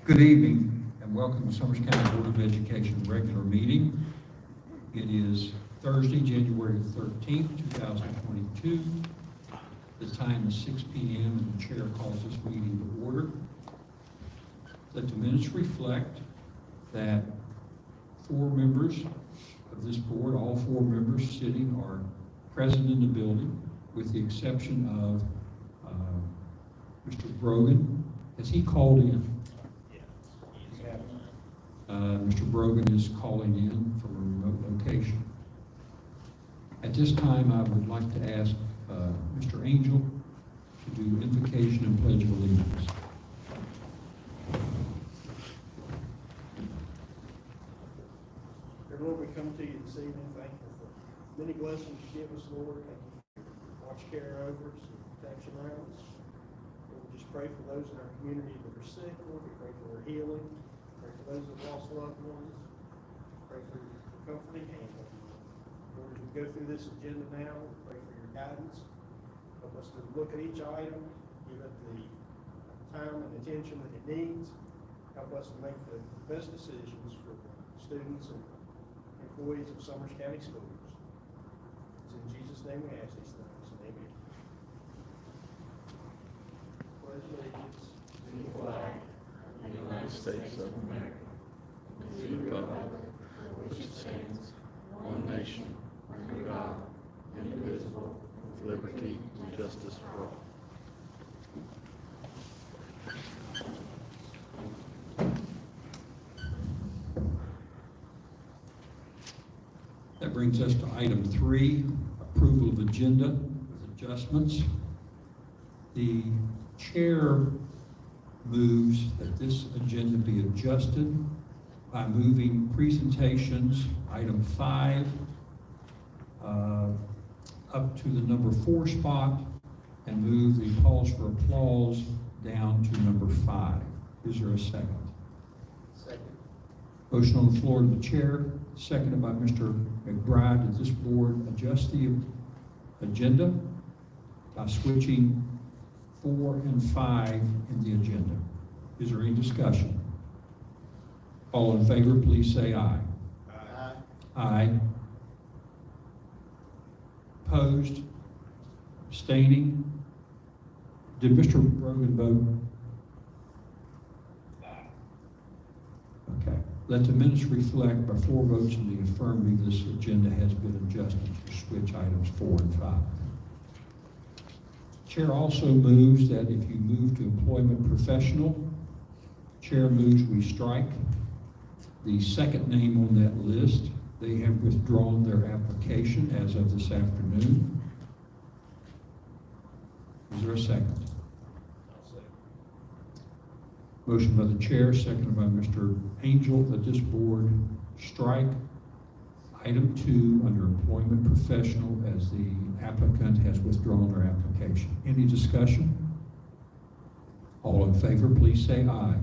Good evening and welcome to Summers County Board of Education regular meeting. It is Thursday, January 13th, 2022. The time is 6 p.m. and the chair calls this meeting to order. Let the minutes reflect that 4 members of this board, all 4 members sitting, are present in the building with the exception of Mr. Brogan. Has he called in? Mr. Brogan is calling in from a remote location. At this time, I would like to ask Mr. Angel to do invocation and pledge of allegiance. Dear Lord, we come to you this evening thankful for many blessings you give us, Lord. Thank you for your watch care over us and protection around us. Lord, we just pray for those in our community that are sick, Lord. We pray for their healing. Pray for those that lost loved ones. Pray for your comforting hand. Lord, as we go through this agenda now, we pray for your guidance. Help us to look at each item, give it the time and attention that it needs. Help us to make the best decisions for the students and employees of Summers County Schools. It's in Jesus' name we ask these things. Amen. Pledge allegiance to the flag of the United States of America, and to the republic for which it stands, one nation, under God, indivisible, with liberty and justice for all. That brings us to item 3, approval of agenda with adjustments. The chair moves that this agenda be adjusted by moving presentations, item 5, up to the number 4 spot, and move the calls for applause down to number 5. Is there a second? Second. Motion on the floor to the chair, seconded by Mr. McBride, that this board adjust the agenda by switching 4 and 5 in the agenda. Is there any discussion? All in favor, please say aye. Aye. Aye. Opposed? Abstaining? Did Mr. Brogan vote? Okay. Let the minutes reflect by 4 votes in the affirmative, this agenda has been adjusted to switch items 4 and 5. Chair also moves that if you move to employment professional, chair moves we strike the second name on that list. They have withdrawn their application as of this afternoon. Is there a second? Motion by the chair, seconded by Mr. Angel, that this board strike item 2 under employment professional as the applicant has withdrawn their application. Any discussion? All in favor, please say aye.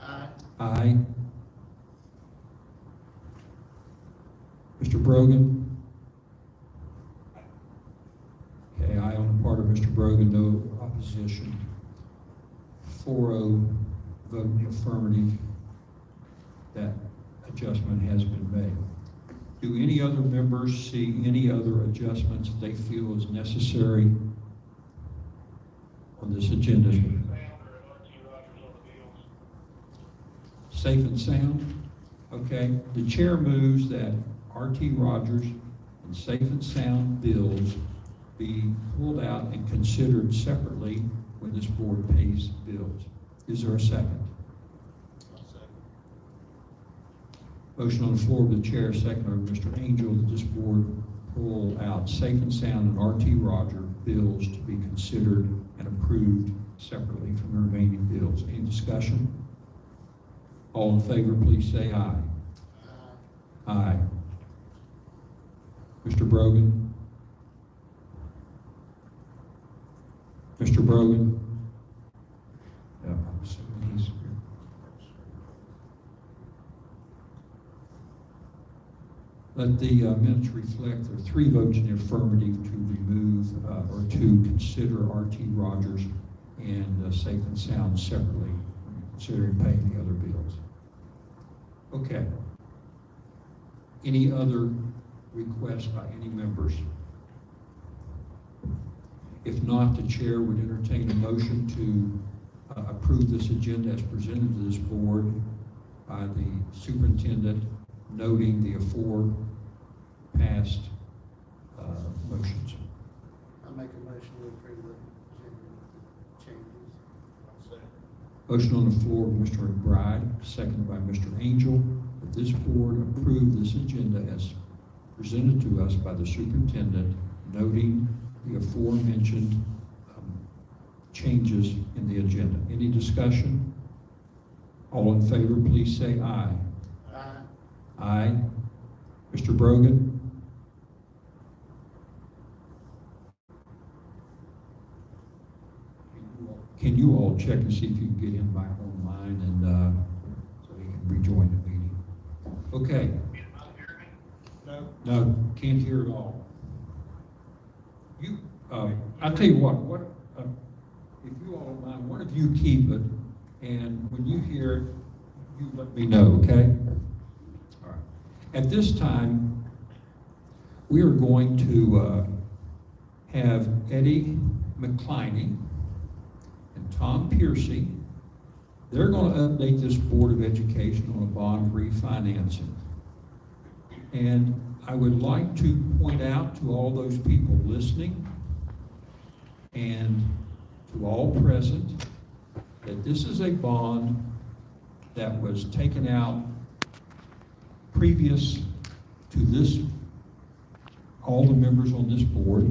Aye. Aye. Mr. Brogan? Okay, aye on the part of Mr. Brogan, no opposition. 4-0 vote in the affirmative. That adjustment has been made. Do any other members see any other adjustments that they feel is necessary on this agenda? Safe and sound? Okay. The chair moves that R.T. Rogers and safe and sound bills be pulled out and considered separately when this board pays bills. Is there a second? Motion on the floor of the chair, second by Mr. Angel, that this board pull out safe and sound and R.T. Rogers bills to be considered and approved separately from the remaining bills. Any discussion? All in favor, please say aye. Aye. Aye. Mr. Brogan? Mr. Brogan? Yeah, I'm assuming he's here. Let the minutes reflect there are 3 votes in the affirmative to remove or to consider R.T. Rogers and Safe and Sound separately considering paying the other bills. Okay. Any other requests by any members? If not, the chair would entertain a motion to approve this agenda as presented to this board by the superintendent, noting the afore past motions. I'll make a motion to approve the agenda with the changes. Motion on the floor by Mr. McBride, seconded by Mr. Angel, that this board approve this agenda as presented to us by the superintendent, noting the aforementioned changes in the agenda. Any discussion? All in favor, please say aye. Aye. Aye. Mr. Brogan? Can you all check and see if you can get him back online and so he can rejoin the meeting? Okay. No, can't hear at all. You, I'll tell you what, if you all don't mind, one of you keep it, and when you hear it, you let me know, okay? All right. At this time, we are going to have Eddie McCliney and Tom Piercy. They're going to update this Board of Education on a bond refinancing. And I would like to point out to all those people listening and to all present that this is a bond that was taken out previous to this, all the members on this board,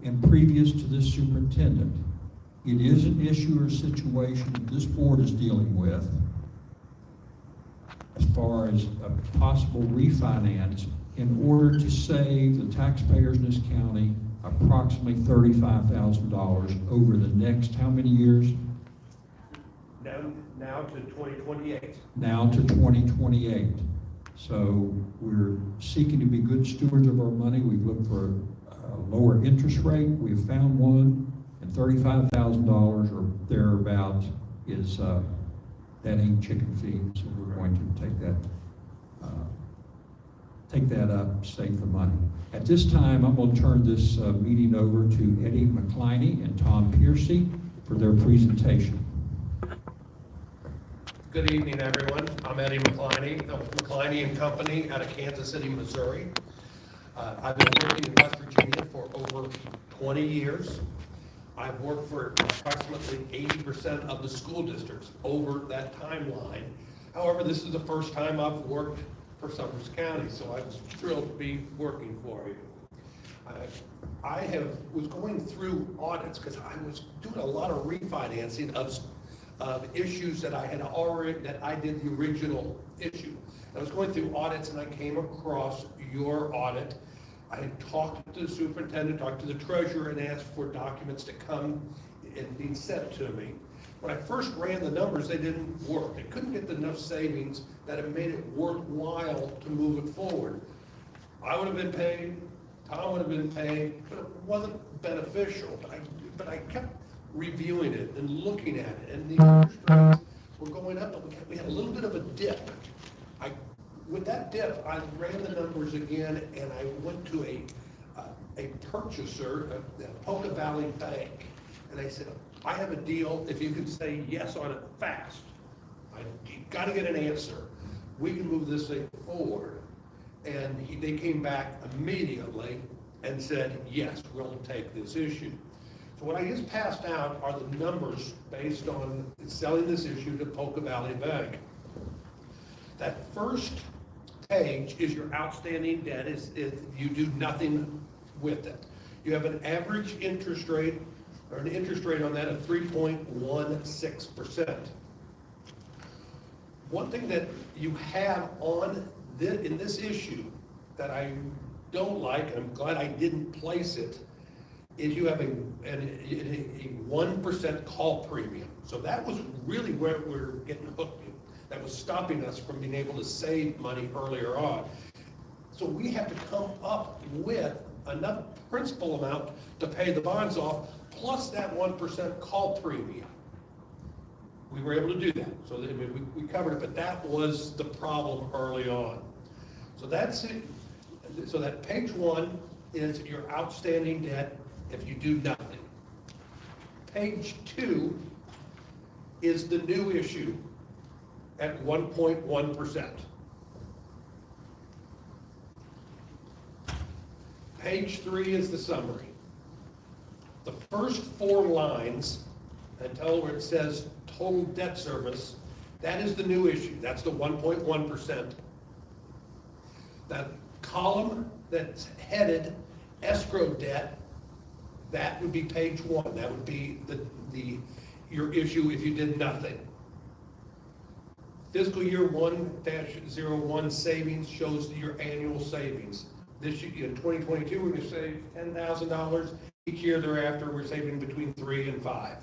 and previous to this superintendent. It is an issue or situation that this board is dealing with as far as a possible refinance in order to save the taxpayers in this county approximately $35,000 over the next, how many years? Now to 2028. Now to 2028. So we're seeking to be good stewards of our money. We've looked for a lower interest rate. We've found one, and $35,000 or thereabout is, that ain't chicken feed. So we're going to take that up, save the money. At this time, I'm going to turn this meeting over to Eddie McCliney and Tom Piercy for their presentation. Good evening, everyone. I'm Eddie McCliney of McCliney and Company out of Kansas City, Missouri. I've been working in West Virginia for over 20 years. I've worked for approximately 80% of the school districts over that timeline. However, this is the first time I've worked for Summers County, so I'm thrilled to be working for you. I was going through audits because I was doing a lot of refinancing of issues that I did the original issue. I was going through audits and I came across your audit. I had talked to the superintendent, talked to the treasurer, and asked for documents to come and be sent to me. When I first ran the numbers, they didn't work. I couldn't get enough savings that it made it worthwhile to move it forward. I would have been paid, Tom would have been paid, but it wasn't beneficial. But I kept reviewing it and looking at it, and the interest rates were going up, but we had a little bit of a dip. With that dip, I ran the numbers again, and I went to a purchaser, Polka Valley Bank, and I said, I have a deal, if you can say yes on it fast. You got to get an answer. We can move this thing forward. And they came back immediately and said, yes, we'll take this issue. So what I just passed out are the numbers based on selling this issue to Polka Valley Bank. That first page is your outstanding debt if you do nothing with it. You have an average interest rate, or an interest rate on that of 3.16%. One thing that you have on in this issue that I don't like, and I'm glad I didn't place it, is you have a 1% call premium. So that was really where we're getting hooked. That was stopping us from being able to save money earlier on. So we have to come up with enough principal amount to pay the bonds off, plus that 1% call premium. we were able to do that. So that, I mean, we covered it, but that was the problem early on. So that's it. So that page 1 is your outstanding debt if you do nothing. Page 2 is the new issue at 1.1%. Page 3 is the summary. The first 4 lines until where it says total debt service, that is the new issue. That's the 1.1%. That column that's headed escrow debt, that would be page 1. That would be your issue if you did nothing. Fiscal year 1-01 savings shows your annual savings. This year, in 2022, we're going to save $10,000. Each year thereafter, we're saving between 3 and 5.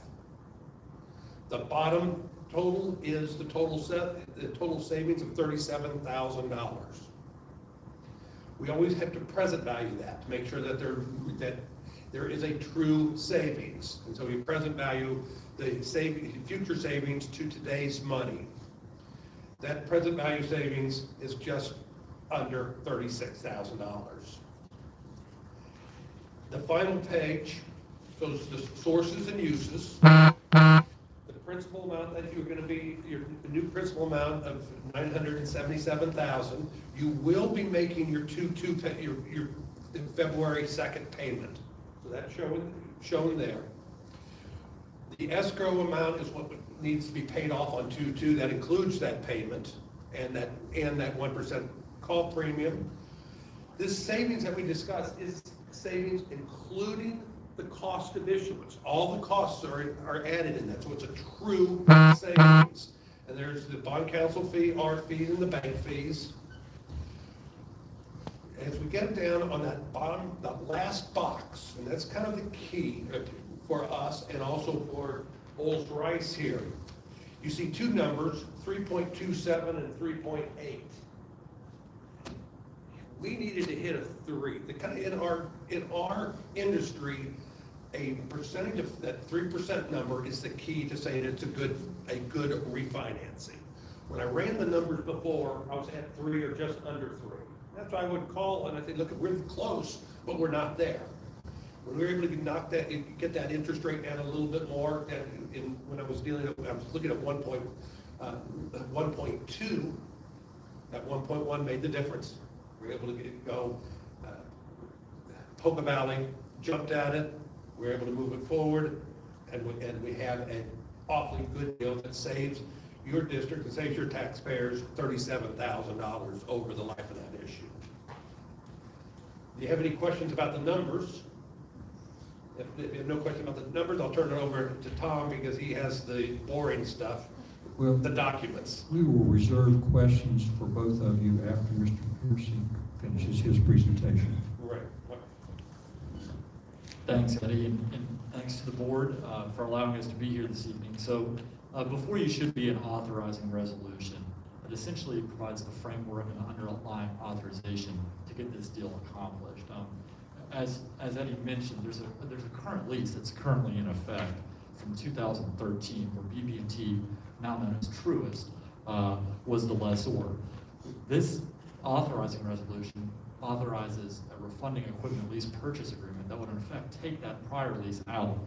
The bottom total is the total savings of $37,000. We always have to present value that to make sure that there is a true savings. And so we present value the future savings to today's money. That present value savings is just under $36,000. The final page shows the sources and uses. The principal amount that you're going to be, your new principal amount of $977,000. You will be making your your February 2nd payment. So that's shown there. The escrow amount is what needs to be paid off on 2/2. That includes that payment and that 1% call premium. This savings that we discussed is savings including the cost of issuance. All the costs are added in that, so it's a true savings. And there's the bond counsel fee, our fees, and the bank fees. As we get down on that bottom, that last box, and that's kind of the key for us and also for Olds Rice here. You see 2 numbers, 3.27 and 3.8. We needed to hit a 3. The kind of in our industry, a percentage of that 3% number is the key to saying it's a good refinancing. When I ran the numbers before, I was at 3 or just under 3. That's why I would call and I think, look, we're close, but we're not there. When we were able to knock that, get that interest rate down a little bit more, and when I was looking at 1.2. That 1.1 made the difference. We were able to go Poca Valley, jumped at it. We were able to move it forward, and we have an awfully good deal that saves your district and saves your taxpayers $37,000 over the life of that issue. Do you have any questions about the numbers? If you have no question about the numbers, I'll turn it over to Tom because he has the boring stuff, Well, the documents. we will reserve questions for both of you after Mr. Piercy finishes his presentation. Right. Thanks, Eddie, and thanks to the board for allowing us to be here this evening. So before you should be an authorizing resolution that essentially provides the framework and underlying authorization to get this deal accomplished. As Eddie mentioned, there's a current lease that's currently in effect from 2013 where BB&T, now known as Truist, was the lessor. This authorizing resolution authorizes a refunding equipment lease purchase agreement that would in effect take that prior lease out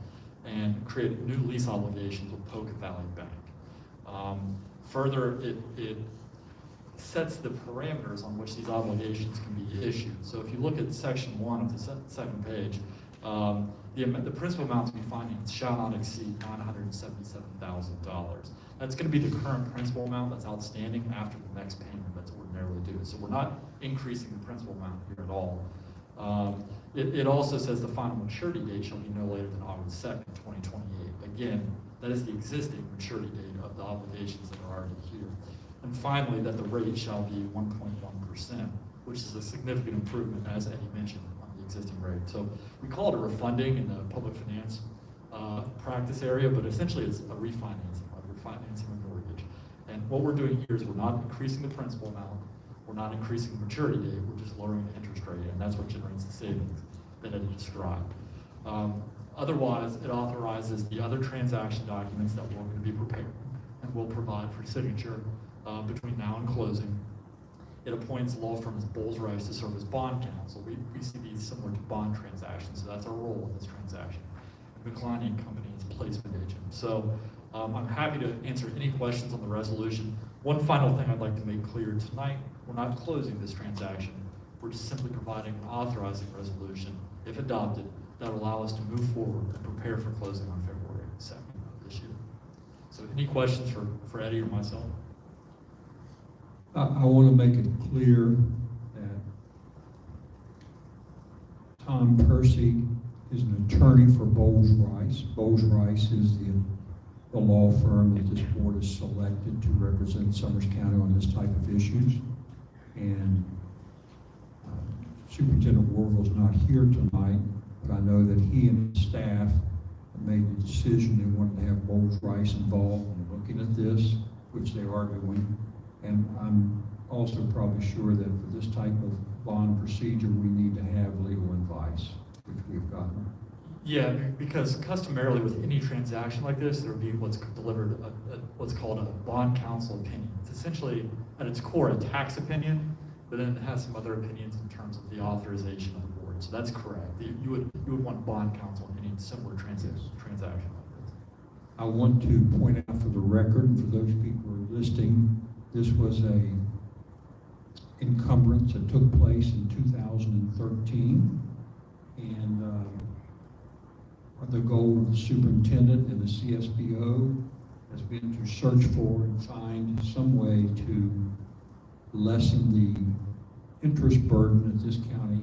and create new lease obligations with Poca Valley Bank. Further, it sets the parameters on which these obligations can be issued. So if you look at section 1 of the second page, the principal amount to be financed shall not exceed $977,000. That's going to be the current principal amount that's outstanding after the next payment that's ordinarily due. So we're not increasing the principal amount here at all. It also says the final maturity date shall be no later than August 2nd, 2028. Again, that is the existing maturity date of the obligations that are already here. And finally, that the rate shall be 1.1%, which is a significant improvement, as Eddie mentioned, on the existing rate. So we call it a refunding in the public finance practice area, but essentially it's a refinancing a mortgage. And what we're doing here is we're not increasing the principal amount, we're not increasing the maturity date, we're just lowering the interest rate, and that's what generates the savings that Eddie described. Otherwise, it authorizes the other transaction documents that we're going to be and will provide for signature between now and closing. It appoints law firm Bowles Rice to serve as bond counsel. We see these similar to bond transactions, so that's our role in this transaction. McCliney and Company is placement agent. So I'm happy to answer any questions on the resolution. One final thing I'd like to make clear tonight, we're not closing this transaction. We're just simply providing an authorizing resolution, if adopted, that will allow us to move forward and prepare for closing on February 2nd of this year. So any questions for Eddie or myself? I want to make it clear that Tom Percy is an attorney for Bowles Rice. Bowles Rice is the law firm that this board has selected to represent Summers County on this type of issues. And Superintendent Warville's not here tonight, but I know that he and his staff made the decision they wanted to have Bowles Rice involved in looking at this, which they are doing. And I'm also probably sure that for this type of bond procedure, we need to have legal advice, which we've gotten. Yeah, because customarily with any transaction like this, there would be what's called a bond counsel opinion. It's essentially, at its core, a tax opinion, but then it has some other opinions in terms of the authorization of the board. So that's correct. You would want bond counsel in any similar transaction like this. I want to point out for the record, and for those people who are listening, this was a encumbrance that took place in 2013, and the goal of the superintendent and the CSBO has been to search for and find some way to lessen the interest burden that this county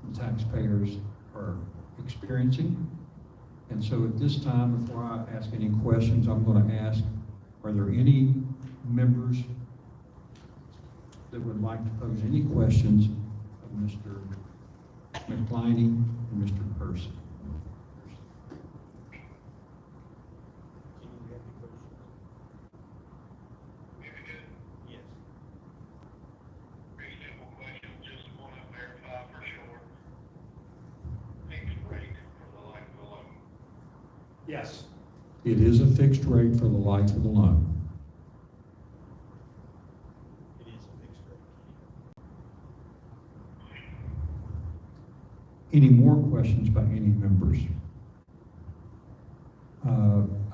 and taxpayers are experiencing. And so at this time, before I ask any questions, I'm going to ask, are there any members that would like to pose any questions of Mr. McCliney and Mr. Percy? Yes. Pretty simple question, just want to verify for sure. Fixed rate for the life of the loan. Yes. It is a fixed rate for the life of the loan. It is a fixed rate. Any more questions by any members?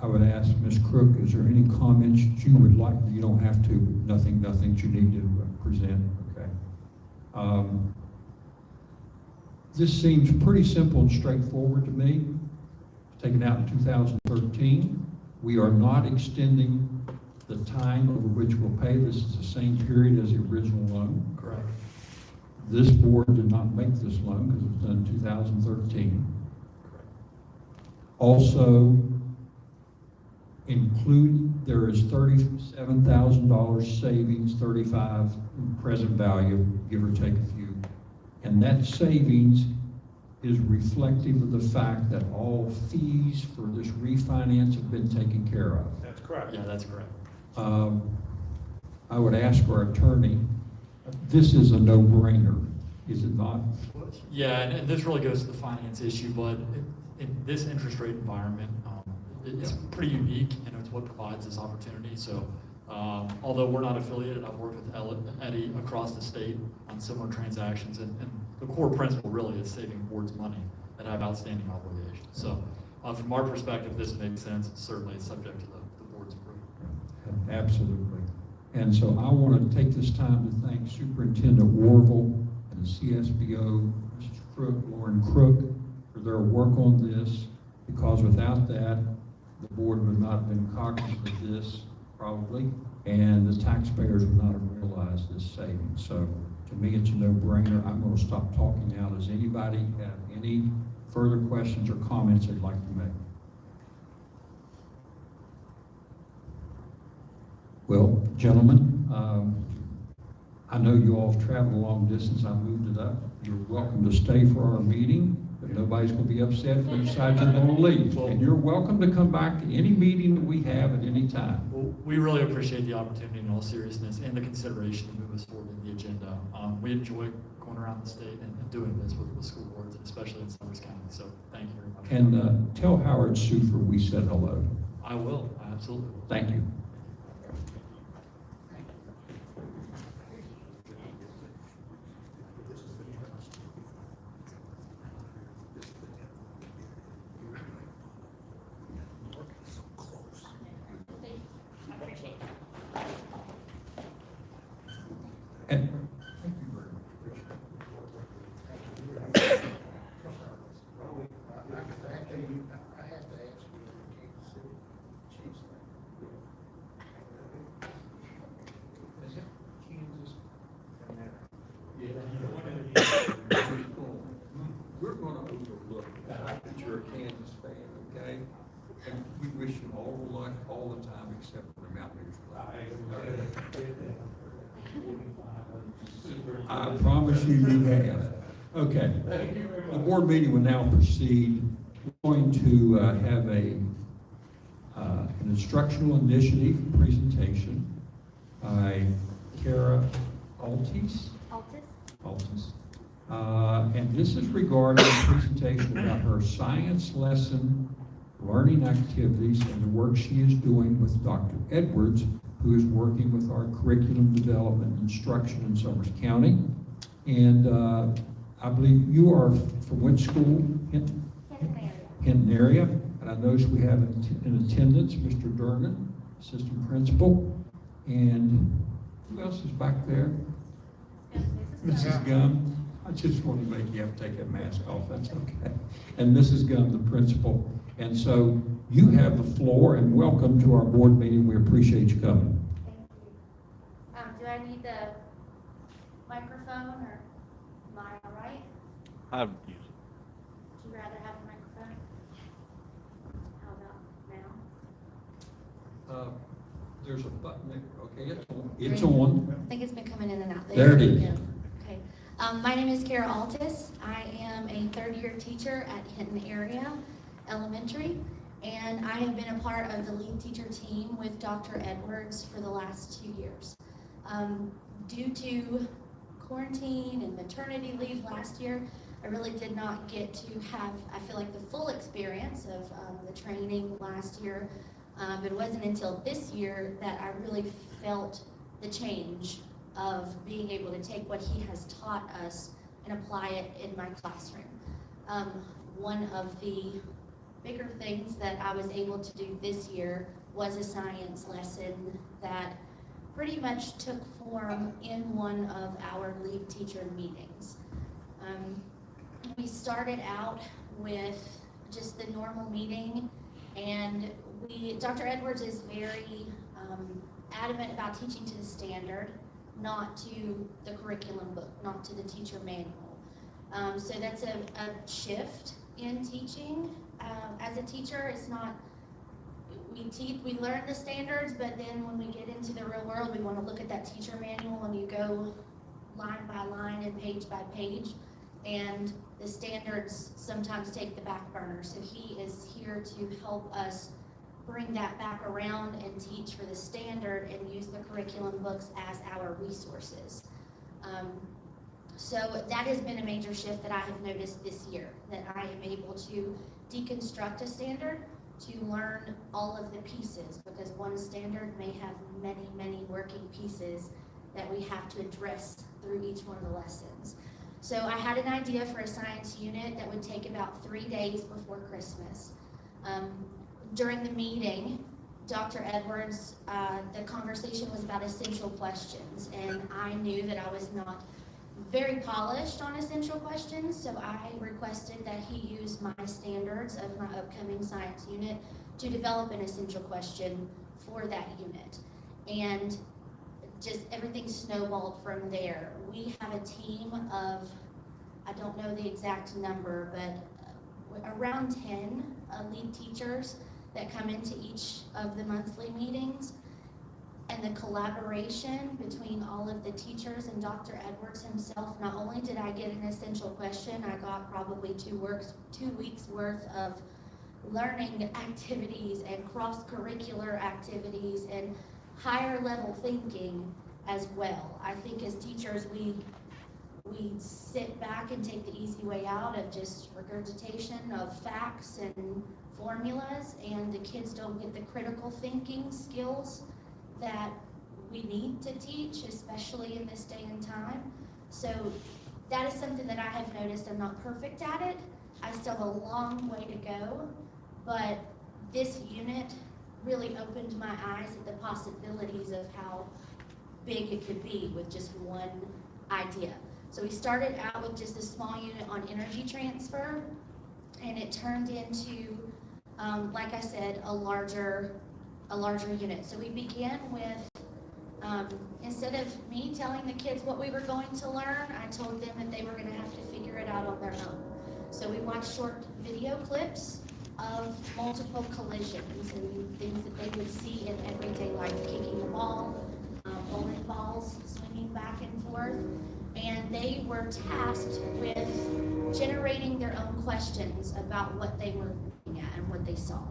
I would ask Ms. Crook, is there any comments you would like? You don't have to, nothing you need to present, okay. This seems pretty simple and straightforward to me. Taken out in 2013. We are not extending the time over which we'll pay. This is the same period as the original loan. Correct. This board did not make this loan because it was done in 2013. Correct. Also, there is $37,000 savings, 35 in present value, give or take a few. And that savings is reflective of the fact that all fees for this refinance have been taken care of. That's correct. Yeah, that's correct. I would ask our attorney, this is a no-brainer, is it not? Yeah, and this really goes to the finance issue, but in this interest rate environment, it's pretty unique, and it's what provides this opportunity. So although we're not affiliated, I've worked with Eddie across the state on similar transactions, and the core principle really is saving boards money that have outstanding obligations. So from our perspective, this makes sense. Certainly it's subject to the board's approval. Absolutely. And so I want to take this time to thank Superintendent Warville and the CSBO, Mr. Crook, Lauren Crook, for their work on this, because without that, the board would not have been cognizant of this, probably, and the taxpayers would not have realized this savings. So to me, it's a no-brainer. I'm going to stop talking now. Does anybody have any further questions or comments they'd like to make? Well, gentlemen, I know you all have traveled a long distance. I moved it up. You're welcome to stay for our meeting, but nobody's going to be upset if you decide you're going to leave. And you're welcome to come back to any meeting that we have at any time. Well, we really appreciate the opportunity in all seriousness and the consideration to move us forward in the agenda. We enjoy going around the state and doing this with school boards, and especially in Summers County. So thank you very much. And tell Howard Sufer we said hello. I will, absolutely. Thank you. all the luck all the time except for the Mountaineers. I promise you have. Okay. The board meeting will now proceed. We're going to have an instructional initiative presentation by Kara Altis. And this is regarding a presentation about her science lesson, learning activities, and the work she is doing with Dr. Edwards, who is working with our curriculum development instruction in Summers County. And I believe you are from which school? Hinton area. And I notice we have in attendance Mr. Durnan, assistant principal. And who else is back there? Mrs. Gum. I just want to make you have to take that mask off, that's okay. And Mrs. Gum, the principal. And so you have the floor, and welcome to our board meeting. We appreciate you coming. Thank you. Do I need the microphone, or am I all right? I've used it. Would you rather have a microphone? How about now? There's a button there. Okay, it's on. I think it's been coming in and out. There it is. we go. Okay. My name is Kara Altis. I am a third-year teacher at Hinton Area Elementary, and I have been a part of the lead teacher team with Dr. Edwards for the last 2 years. Due to quarantine and maternity leave last year, I really did not get to have, I feel like, the full experience of the training last year. But it wasn't until this year that I really felt the change of being able to take what he has taught us and apply it in my classroom. One of the bigger things that I was able to do this year was a science lesson that pretty much took form in one of our lead teacher meetings. We started out with just the normal meeting, and Dr. Edwards is very adamant about teaching to the standard, not to the curriculum book, not to the teacher manual. So that's a shift in teaching. As a teacher, it's not, we learn the standards, but then when we get into the real world, we want to look at that teacher manual, and you go line by line and page by page, and the standards sometimes take the back burner. So he is here to help us bring that back around and teach for the standard and use the curriculum books as our resources. So that has been a major shift that I have noticed this year, that I am able to deconstruct a standard to learn all of the pieces, because one standard may have many, many working pieces that we have to address through each one of the lessons. So I had an idea for a science unit that would take about 3 days before Christmas. During the meeting, Dr. Edwards, the conversation was about essential questions, and I knew that I was not very polished on essential questions, so I requested that he use my standards of my upcoming science unit to develop an essential question for that unit. And just everything snowballed from there. We have a team of, I don't know the exact number, but around 10 lead teachers that come into each of the monthly meetings. And the collaboration between all of the teachers and Dr. Edwards himself, not only did I get an essential question, I got probably 2 weeks worth of learning activities and cross-curricular activities and higher level thinking as well. I think as teachers, we sit back and take the easy way out of just regurgitation of facts and formulas, and the kids don't get the critical thinking skills that we need to teach, especially in this day and time. So that is something that I have noticed. I'm not perfect at it. I still have a long way to go, but this unit really opened my eyes at the possibilities of how big it could be with just one idea. So we started out with just a small unit on energy transfer, and it turned into, like I said, a larger unit. So we began with, instead of me telling the kids what we were going to learn, I told them that they were going to have to figure it out on their own. So we watched short video clips of multiple collisions and things that they would see in everyday life, kicking the ball, bowling balls swinging back and forth. And they were tasked with generating their own questions about what they were looking at and what they saw.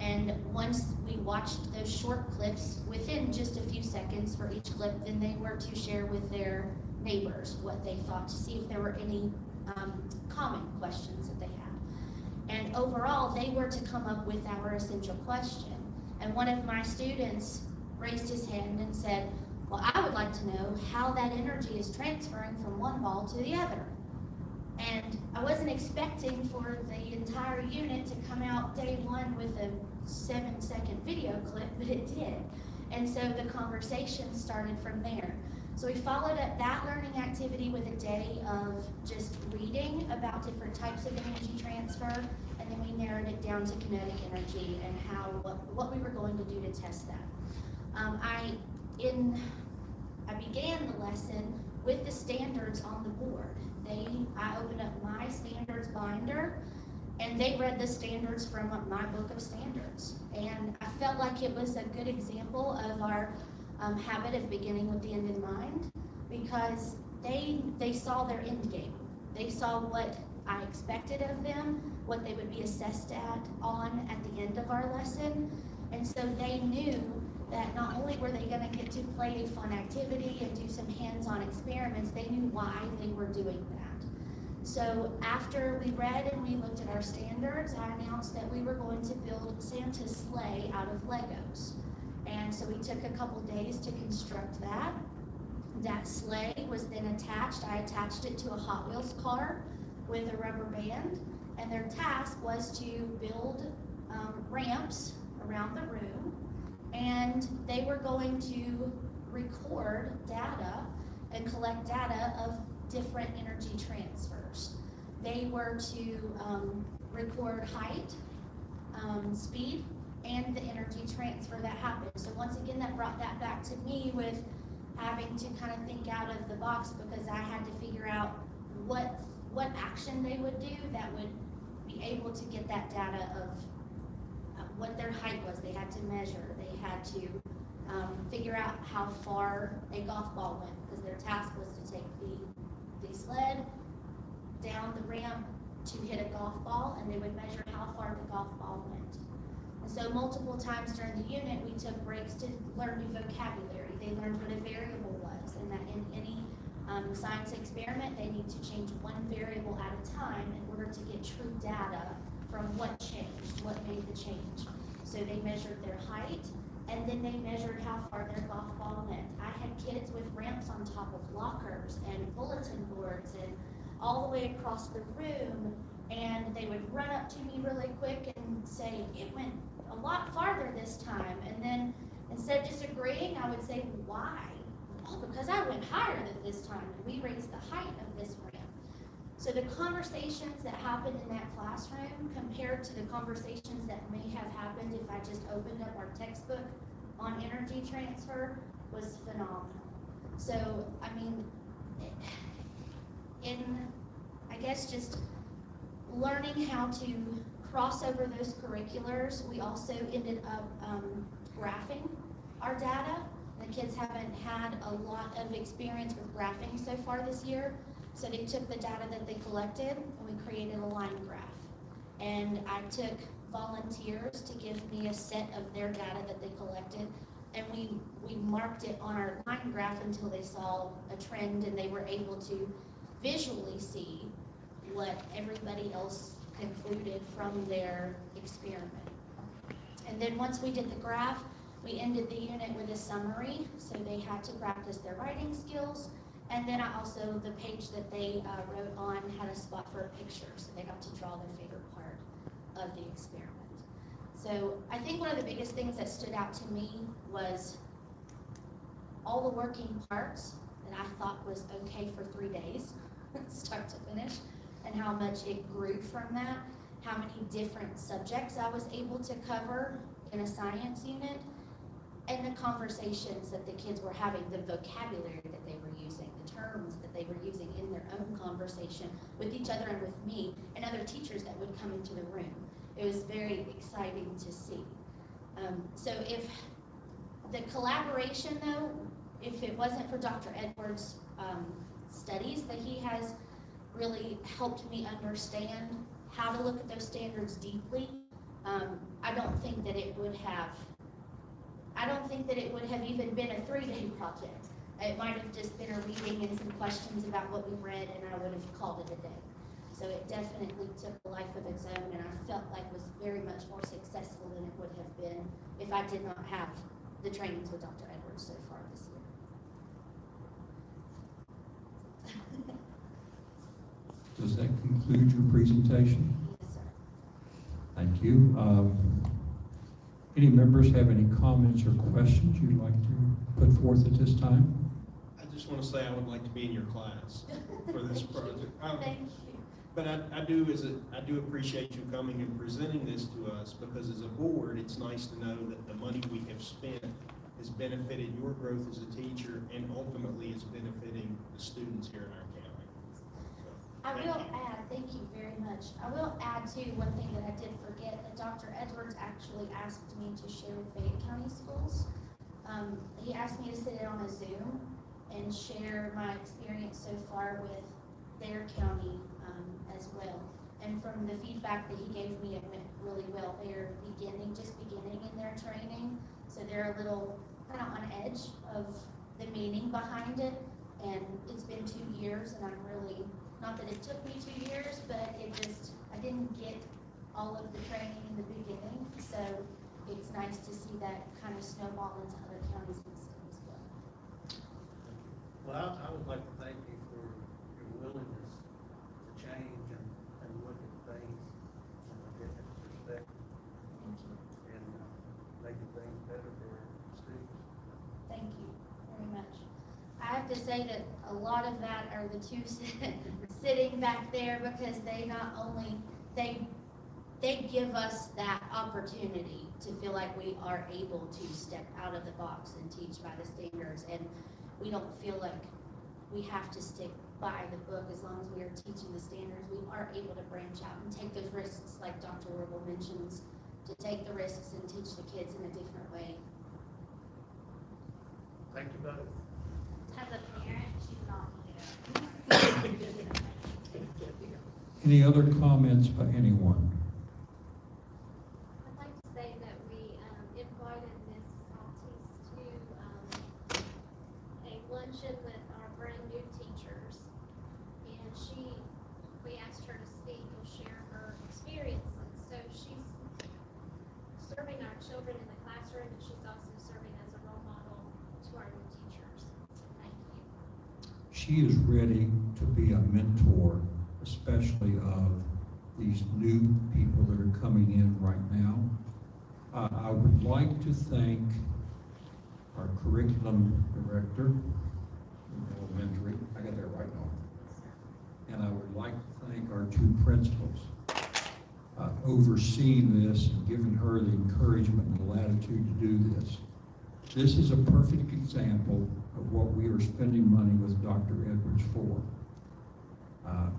And once we watched those short clips, within just a few seconds for each clip, then they were to share with their neighbors what they thought, to see if there were any common questions that they had. And overall, they were to come up with our essential question. And one of my students raised his hand and said, well, I would like to know how that energy is transferring from one ball to the other. And I wasn't expecting for the entire unit to come out day one with a 7-second video clip, but it did. And so the conversation started from there. So we followed up that learning activity with a day of just reading about different types of energy transfer, and then we narrowed it down to kinetic energy and what we were going to do to test that. I began the lesson with the standards on the board. I opened up my standards binder, and they read the standards from my book of standards. And I felt like it was a good example of our habit of beginning with the end in mind, because they saw their end game. They saw what I expected of them, what they would be assessed at the end of our lesson. And so they knew that not only were they going to get to play a fun activity and do some hands-on experiments, they knew why they were doing that. So after we read and we looked at our standards, I announced that we were going to build Santa's sleigh out of Legos. And so we took a couple days to construct that. That sleigh was then attached. I attached it to a Hot Wheels car with a rubber band, and their task was to build ramps around the room, and they were going to record data and collect data of different energy transfers. They were to record height, speed, and the energy transfer that happened. So once again, that brought that back to me with having to kind of think out of the box, because I had to figure out what action they would do that would be able to get that data of what their height was. They had to measure. They had to figure out how far a golf ball went, because their task was to take the sled down the ramp to hit a golf ball, and they would measure how far the golf ball went. And so multiple times during the unit, we took breaks to learn new vocabulary. They learned what a variable was, and that in any science experiment, they need to change one variable at a time in order to get true data from what changed, what made the change. So they measured their height, and then they measured how far their golf ball went. I had kids with ramps on top of lockers and bulletin boards and all the way across the room, and they would run up to me really quick and say, it went a lot farther this time. And then instead of just agreeing, I would say, why? Oh, because I went higher than this time, and we raised the height of this ramp. So the conversations that happened in that classroom compared to the conversations that may have happened if I just opened up our textbook on energy transfer was phenomenal. So, I mean, I guess just learning how to cross over those curriculars, we also ended up graphing our data. The kids haven't had a lot of experience with graphing so far this year. So they took the data that they collected, and we created a line graph. And I took volunteers to give me a set of their data that they collected, and we marked it on our line graph until they saw a trend, and they were able to visually see what everybody else concluded from their experiment. And then once we did the graph, we ended the unit with a summary, so they had to practice their writing skills. And then I also, the page that they wrote on had a spot for a picture, so they got to draw their favorite part of the experiment. So I think one of the biggest things that stood out to me was all the working parts that I thought was okay for 3 days, start to finish, and how much it grew from that, how many different subjects I was able to cover in a science unit, and the conversations that the kids were having, the vocabulary that they were using, the terms that they were using in their own conversation with each other and with me and other teachers that would come into the room. it was very exciting to see. So if the collaboration though, if it wasn't for Dr. Edwards' studies that he has really helped me understand how to look at those standards deeply, I don't think that it would have even been a 3-day project. It might have just been a reading and some questions about what we read, and I would have called it a day. So it definitely took a life of its own, and I felt like was very much more successful than it would have been if I did not have the trainings with Dr. Edwards so far this year. Does that conclude your presentation? Yes, sir. Thank you. Any members have any comments or questions you'd like to put forth at this time? I just want to say I would like to be in your class for this project. Thank you. But I do appreciate you coming and presenting this to us, because as a board, it's nice to know that the money we have spent has benefited your growth as a teacher and ultimately is benefiting the students here in our county. I will add, thank you very much. I will add too, one thing that I did forget, that Dr. Edwards actually asked me to share with Fayette County Schools. He asked me to sit in on a Zoom and share my experience so far with their county as well. And from the feedback that he gave me, it went really well. They're just beginning in their training, so they're a little kind of on edge of the meaning behind it. And it's been 2 years, and I'm really, not that it took me 2 years, but I didn't get all of the training in the beginning. So it's nice to see that kind of snowball into other counties and states as well. Well, I would like to thank you for your willingness to change and look at things from a different perspective Thank you. and making things better for our students. Thank you very much. I have to say that a lot of that are the two sitting back there, because they not only, they give us that opportunity to feel like we are able to step out of the box and teach by the standards, and we don't feel like we have to stick by the book as long as we are teaching the standards. We are able to branch out and take those risks, like Dr. Orville mentions, to take the risks and teach the kids in a different way. Thank you both. As a parent, she's not Any other comments by anyone? I'd like to say that we invited Ms. Saltis to a luncheon with our brand new teachers. And we asked her to speak and share her experiences. So she's serving our children in the classroom, and she's also serving as a role model to our new teachers. Thank you. She is ready to be a mentor, especially of these new people that are coming in right now. I would like to thank our curriculum director in elementary. I got that right now. And I would like to thank our 2 principals overseeing this and giving her the encouragement and the latitude to do this. This is a perfect example of what we are spending money with Dr. Edwards for.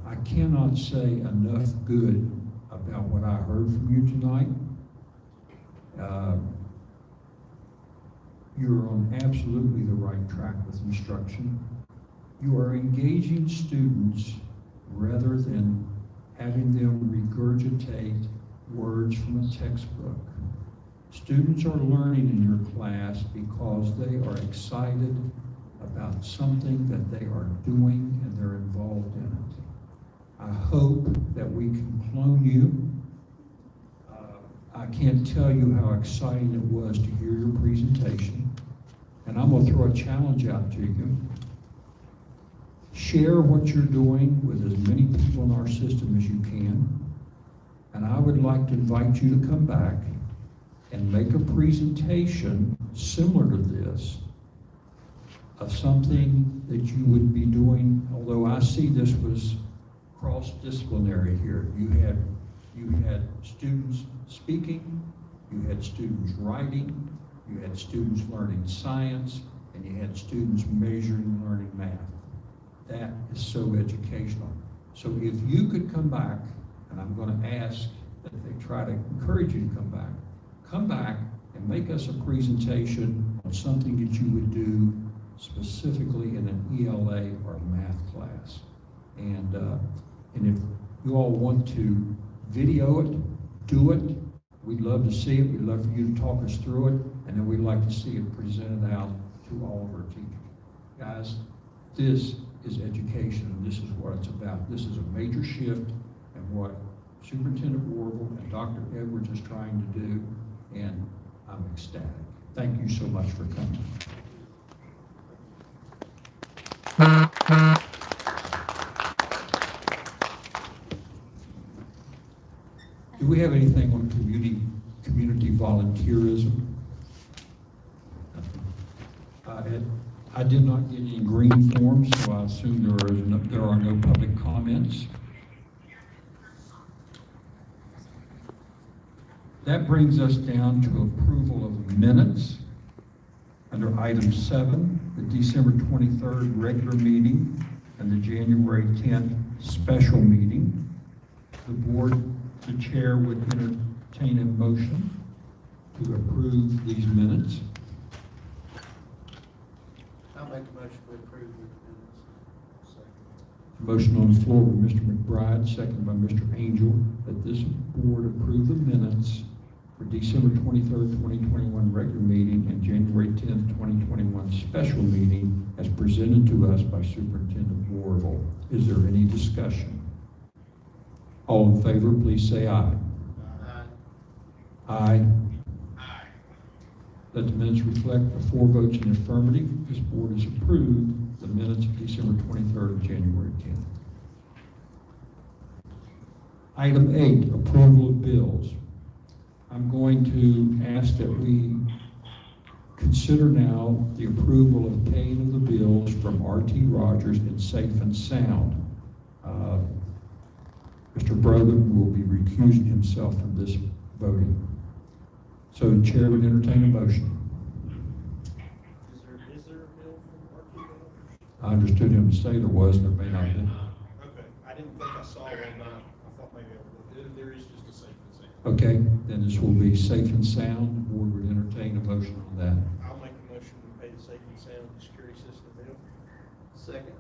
I cannot say enough good about what I heard from you tonight. You're on absolutely the right track with instruction. You are engaging students rather than having them regurgitate words from a textbook. Students are learning in your class because they are excited about something that they are doing and they're involved in it. I hope that we can clone you. I can't tell you how exciting it was to hear your presentation. And I'm going to throw a challenge out to you. Share what you're doing with as many people in our system as you can. And I would like to invite you to come back and make a presentation similar to this of something that you would be doing, although I see this was cross-disciplinary here. You had students speaking, you had students writing, you had students learning science, and you had students measuring and learning math. That is so educational. So if you could come back, and I'm going to ask that they try to encourage you to come back. Come back and make us a presentation on something that you would do specifically in an ELA or math class. And if you all want to video it, do it. We'd love to see it. We'd love for you to talk us through it. And then we'd like to see it presented out to all of our teachers. Guys, this is education, and this is what it's about. This is a major shift in what Superintendent Warble and Dr. Edwards is trying to do, and I'm ecstatic. Thank you so much for coming. Do we have anything on community volunteerism? I did not get any green forms, so I assume there are no public comments. That brings us down to approval of minutes. Under item 7, the December 23rd regular meeting and the January 10th special meeting. The board, the chair would entertain a motion to approve these minutes. I'll make a motion to approve the minutes. Second. Motion on the floor by Mr. McBride, seconded by Mr. Angel, that this board approve the minutes for December 23rd, 2021 regular meeting and January 10th, 2021 special meeting as presented to us by Superintendent Warble. Is there any discussion? All in favor, please say aye. Aye. Aye. Let the minutes reflect the 4 votes in affirmative. This board has approved the minutes of December 23rd and January 10th. Item 8, approval of bills. I'm going to ask that we consider now the approval of paying of the bills from R.T. Rogers and Safe and Sound. Mr. Brogan will be recusing himself from this voting. So the chair would entertain a motion. Is there a bill from RT? I understood him to say there was, there may not be. Okay, I didn't think I saw one, I thought maybe there is just a safe and sound. Okay, then this will be Safe and Sound. The board would entertain a motion on that. I'll make a motion to pay the safe and sound security system bill. Second.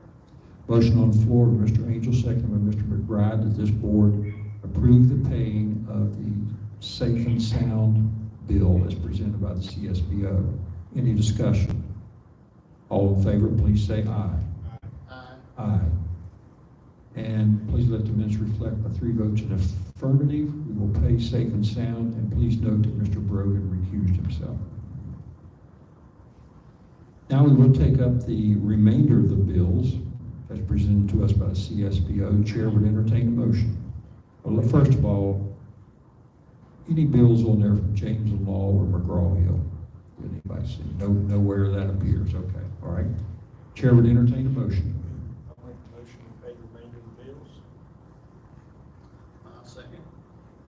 Motion on the floor by Mr. Angel, seconded by Mr. McBride, that this board approve the paying of the Safe and Sound bill as presented by the CSBO. Any discussion? All in favor, please say aye. Aye. Aye. And please let the minutes reflect the 3 votes in affirmative. We will pay Safe and Sound, and please note that Mr. Brogan recused himself. Now we will take up the remainder of the bills as presented to us by the CSBO. Chair would entertain a motion. Well, first of all, any bills on there from James and Law or McGraw-Hill? Did anybody see? Nowhere that appears. Okay, all right. Chair would entertain a motion. I'll make a motion to pay the remainder of the bills. Second.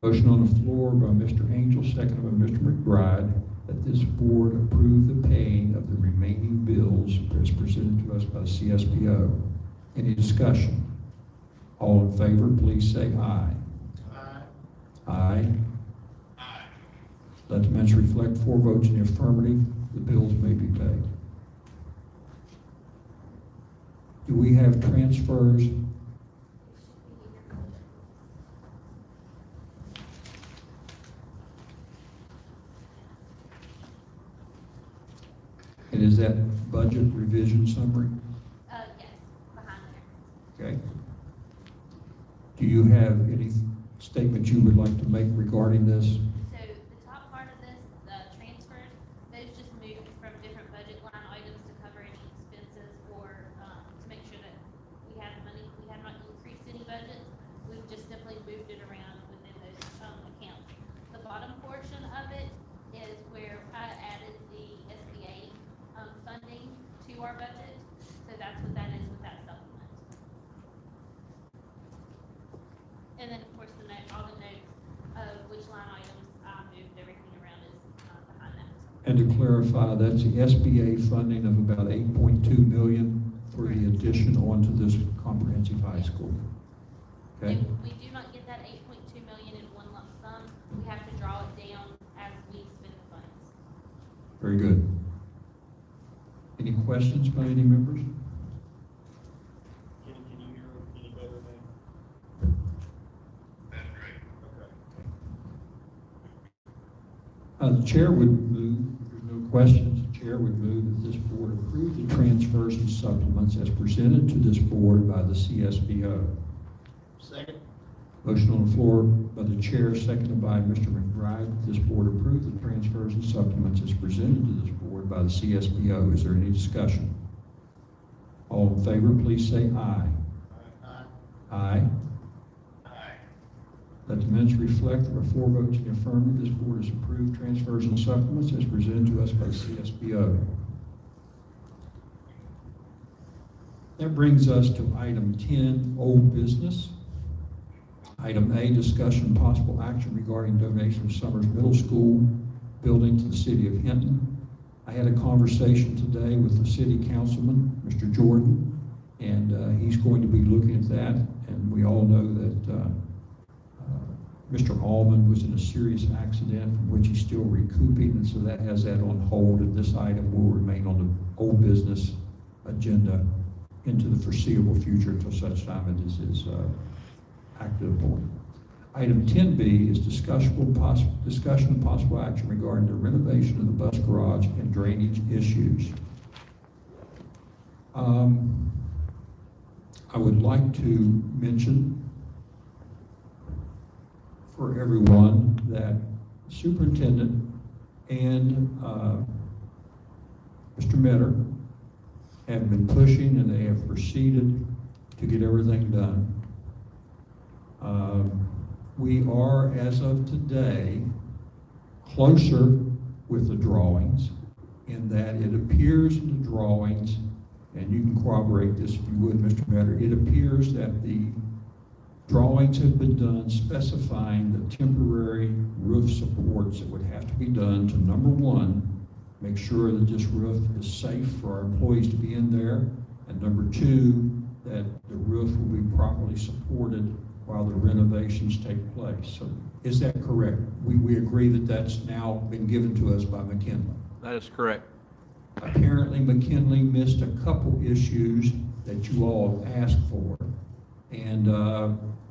Motion on the floor by Mr. Angel, seconded by Mr. McBride, that this board approve the paying of the remaining bills as presented to us by the CSBO. Any discussion? All in favor, please say aye. Aye. Aye. Aye. Let the minutes reflect 4 votes in the affirmative. The bills may be paid. Do we have transfers? And is that budget revision summary? Yes, behind there. Okay. Do you have any statement you would like to make regarding this? So the top part of this, the transfers, those just moved from different budget line items to cover any expenses or to make sure that we have money, we have not increased any budgets. We've just simply moved it around within those accounts. The bottom portion of it is where I added the SBA funding to our budget. So that's what that is with that supplement. And then, of course, the note, all the notes of which line items I moved everything around is behind that. And to clarify, that's the SBA funding of about $8.2 million for the addition onto this comprehensive high school. Okay? And we do not get that $8.2 million in one lump sum. Very good. Any questions by any members? Can you hear any better now? That's great. Okay. The chair would move, if there's no questions, the chair would move that this board approve the transfers and supplements as presented to this board by the CSBO. Second? Motion on the floor by the chair, seconded by Mr. McBride. This board approve the transfers and supplements as presented to this board by the CSBO. Is there any discussion? All in favor, please say aye. Aye. Aye. Aye. Let the minutes reflect there were 4 votes in the affirmative. This board has approved transfers and supplements as presented to us by the CSBO. That brings us to item 10, old business. Item A, discussion and possible action regarding donation of Summers Middle School building to the city of Hinton. I had a conversation today with the city councilman, Mr. Jordan, and he's going to be looking at that. And we all know that Mr. Allman was in a serious accident from which he's still recouping, and so that has that on hold, and this item will remain on the old business agenda into the foreseeable future until such time as it is acted upon. Item 10B is discussion and possible action regarding the renovation of the bus garage and drainage issues. I would like to mention for everyone that the superintendent and Mr. Metter have been pushing, and they have proceeded to get everything done. We are, as of today, closer with the drawings in that it appears in the drawings, and you can corroborate this if you would, Mr. Metter, it appears that the drawings have been done specifying the temporary roof supports that would have to be done to, number one, make sure that this roof is safe for our employees to be in there, and number two, that the roof will be properly supported while the renovations take place. So is that correct? We agree that that's now been given to us by McKinley. That is correct. Apparently McKinley missed a couple issues that you all have asked for. And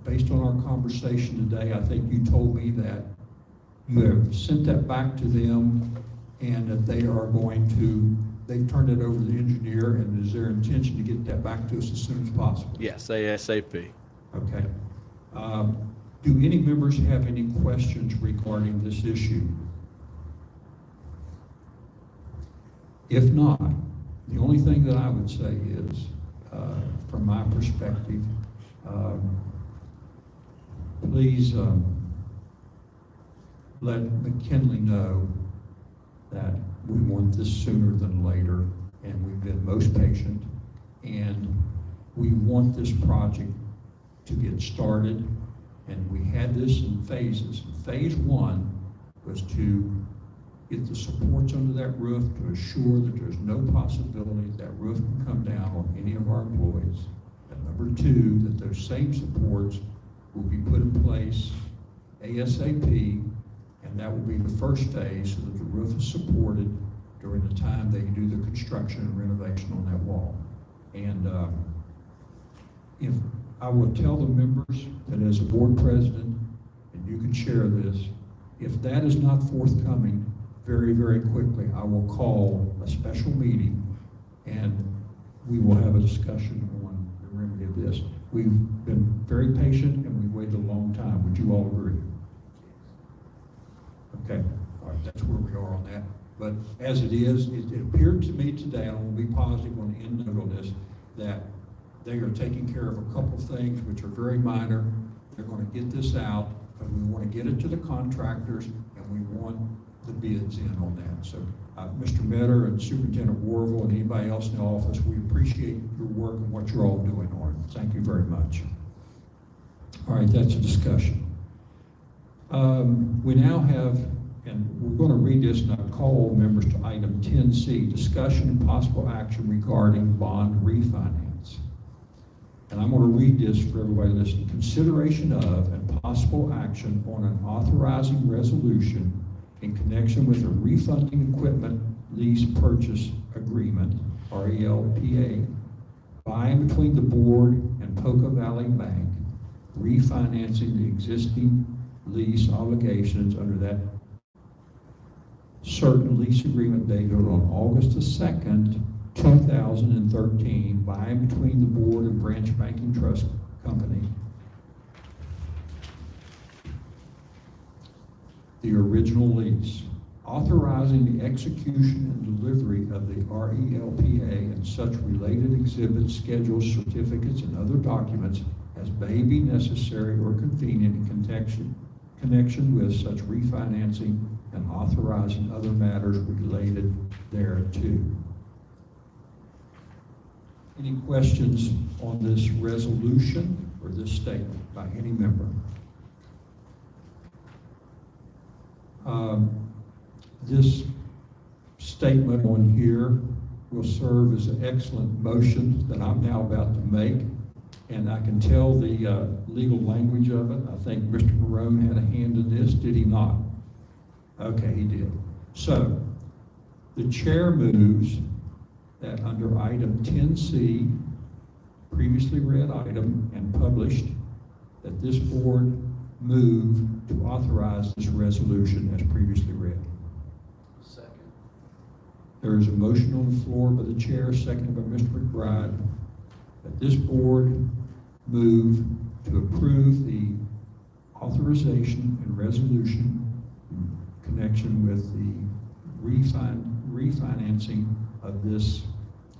based on our conversation today, I think you told me that you have sent that back to them and that they are going to, they've turned it over to the engineer, and it is their intention to get that back to us as soon as possible. Yes, ASAP. Okay. Do any members have any questions regarding this issue? If not, the only thing that I would say is, from my perspective, please let McKinley know that we want this sooner than later, and we've been most patient, and we want this project to get started, and we had this in phases. Phase 1 was to get the supports under that roof to assure that there's no possibility that roof can come down on any of our employees. And number 2, that those same supports will be put in place ASAP, and that will be the first phase so that the roof is supported during the time they do the construction and renovation on that wall. And if I will tell the members that as a board president, and you can share this, if that is not forthcoming very, very quickly, I will call a special meeting and we will have a discussion on the remedy of this. We've been very patient and we've waited a long time. Would you all agree? Okay, all right, that's where we are on that. But as it is, it appeared to me today, and I will be positive on the end note of this, that they are taking care of a couple things which are very minor. They're going to get this out, but we want to get it to the contractors, and we want the bids in on that. So, Mr. Metter and Superintendent Warville and anybody else in the office, we appreciate your work and what you're all doing on it. Thank you very much. All right, that's a discussion. We now have, and we're going to read this, and I'll call all members to item 10C, discussion and possible action regarding bond refinance. And I'm going to read this for everybody listening. Consideration of and possible action on an authorizing resolution in connection with a refunding equipment lease purchase agreement, RELPA, by and between the board and Poca Valley Bank, refinancing the existing lease obligations under that certain lease agreement dated on August the 2nd, 2013, by and between the board and Branch Banking Trust Company. The original lease, authorizing the execution and delivery of the RELPA and such related exhibits, schedules, certificates, and other documents as may be necessary or convenient in connection with such refinancing and authorizing other matters related thereto. Any questions on this resolution or this statement by any member? This statement on here will serve as an excellent motion that I'm now about to make, and I can tell the legal language of it. I think Mr. Marone had a hand in this, did he not? Okay, he did. So, the chair moves that under item 10C, previously read item and published, that this board move to authorize this resolution as previously read. Second. There is a motion on the floor by the chair, seconded by Mr. McBride, that this board move to approve the authorization and resolution in connection with the refinancing of this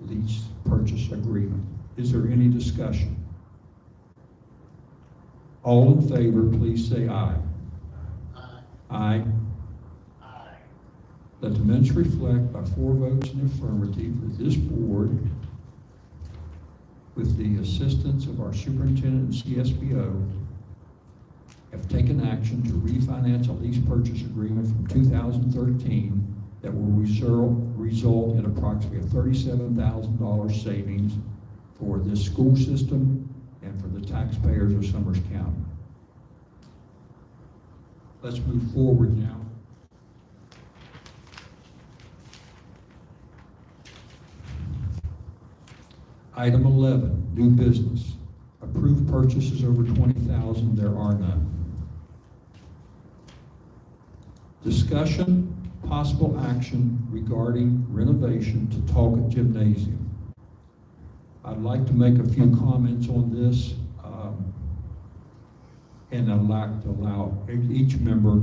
lease purchase agreement. Is there any discussion? All in favor, please say aye. Aye. Aye. Aye. Let the minutes reflect by 4 votes in affirmative that this board, with the assistance of our superintendent and CSBO, have taken action to refinance a lease purchase agreement from 2013 that will result in approximately a $37,000 savings for this school system and for the taxpayers of Summers County. Let's move forward now. Item 11, new business. Approved purchases over $20,000, there are none. Discussion, possible action regarding renovation to Talcott Gymnasium. I'd like to make a few comments on this, and I'd like to allow each member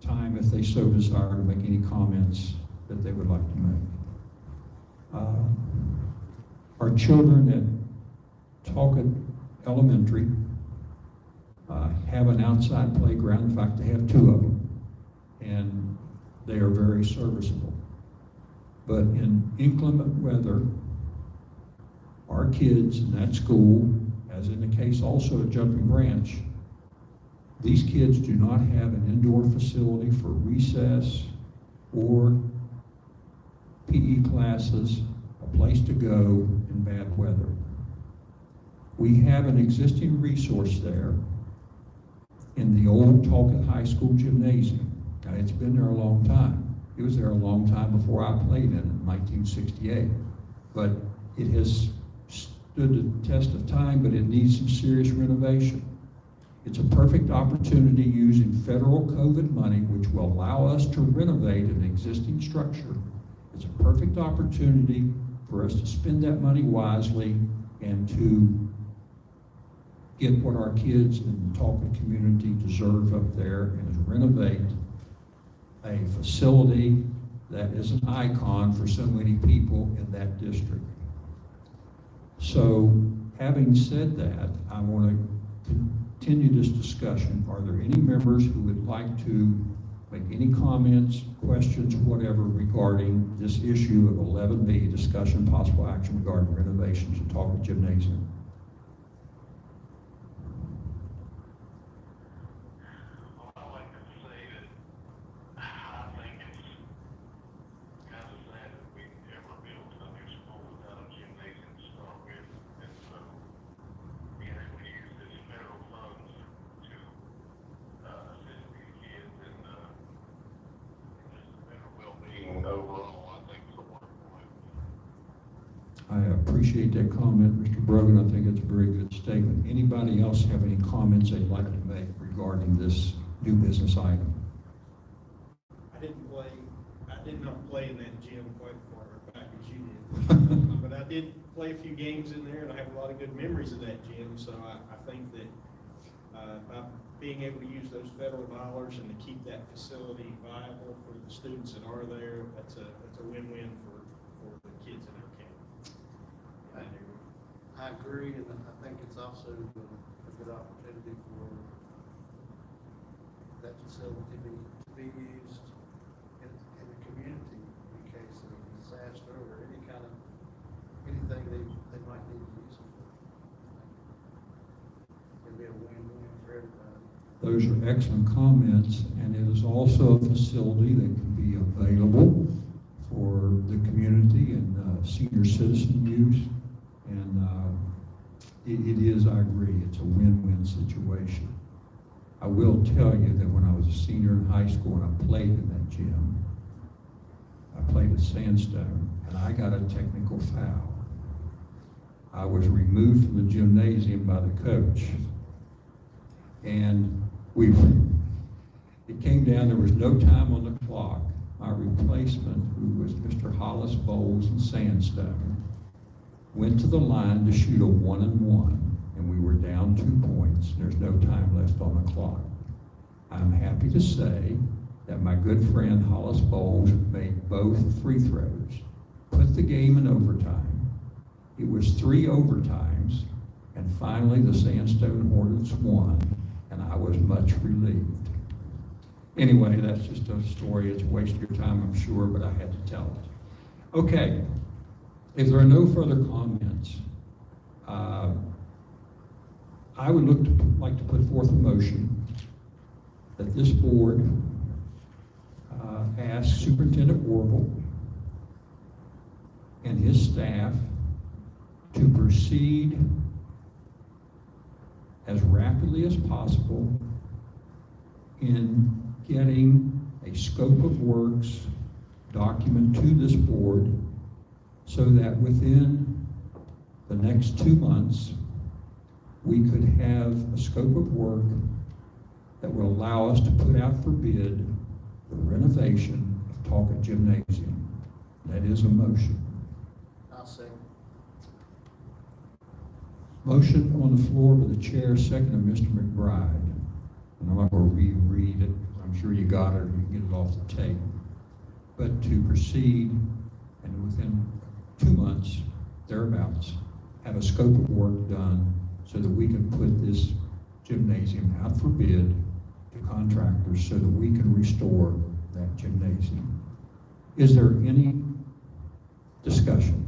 time, if they so desire, to make any comments that they would like to make. Our children at Talcott Elementary have an outside playground. In fact, they have 2 of them, and they are very serviceable. But in inclement weather, our kids in that school, as in the case also at Jumping Branch, these kids do not have an indoor facility for recess or PE classes, a place to go in bad weather. We have an existing resource there in the old Talcott High School gymnasium. Now, it's been there a long time. It was there a long time before I played in it in 1968. But it has stood the test of time, but it needs some serious renovation. It's a perfect opportunity using federal COVID money, which will allow us to renovate an existing structure. It's a perfect opportunity for us to spend that money wisely and to get what our kids in the Talcott community deserve up there, and is renovate a facility that is an icon for so many people in that district. So, having said that, I want to continue this discussion. Are there any members who would like to make any comments, questions, whatever, regarding this issue of 11B, discussion possible action regarding renovations at Talcott Gymnasium? Well, I'd like to say that I think it's kind of sad that we ever built a new school without a gymnasium to start with. And so, being able to use this federal funds to assist these kids and appreciate that comment, Mr. Brogan. I think it's a very good statement. Anybody else have any comments they'd like to make regarding this new business item? I did not play in that gym quite far back as you did. But I did play a few games in there, and I have a lot of good memories of that gym, so I think that by being able to use those federal dollars and to keep that facility viable for the students that are there, that's a win-win for the kids in our county. I agree, and I think it's also a good opportunity for that facility to be used in the community in case of disaster or anything they might need to use it for. It'll be a win-win for everybody. Those are excellent comments, and it is also a facility that can be available for the community and senior citizen use. And it is, I agree, it's a win-win situation. I will tell you that when I was a senior in high school and I played in that gym, I played at Sandstone, and I got a technical foul. I was removed from the gymnasium by the coach, and it came down, there was no time on the clock. My replacement, who was Mr. Hollis Bowles in Sandstone, went to the line to shoot a 1-and-1, and we were down 2 points. There's no time left on the clock. I'm happy to say that my good friend Hollis Bowles made both free throws, put the game in overtime. It was 3 overtimes, and finally the Sandstone Hornets won, and I was much relieved. Anyway, that's just a story. It's a waste of your time, I'm sure, but I had to tell it. Okay, if there are no further comments, I would like to put forth a motion that this board ask Superintendent Orville and his staff to proceed as rapidly as possible in getting a scope of works document to this board so that within the next 2 months, we could have a scope of work that will allow us to put out for bid the renovation of Talcott Gymnasium. That is a motion. I'll second. Motion on the floor by the chair, second of Mr. McBride. And I'm not going to reread it. I'm sure you got it, or you can get it off the tape. But to proceed, and within 2 months, thereabouts, have a scope of work done so that we can put this gymnasium out for bid to contractors so that we can restore that gymnasium. Is there any discussion?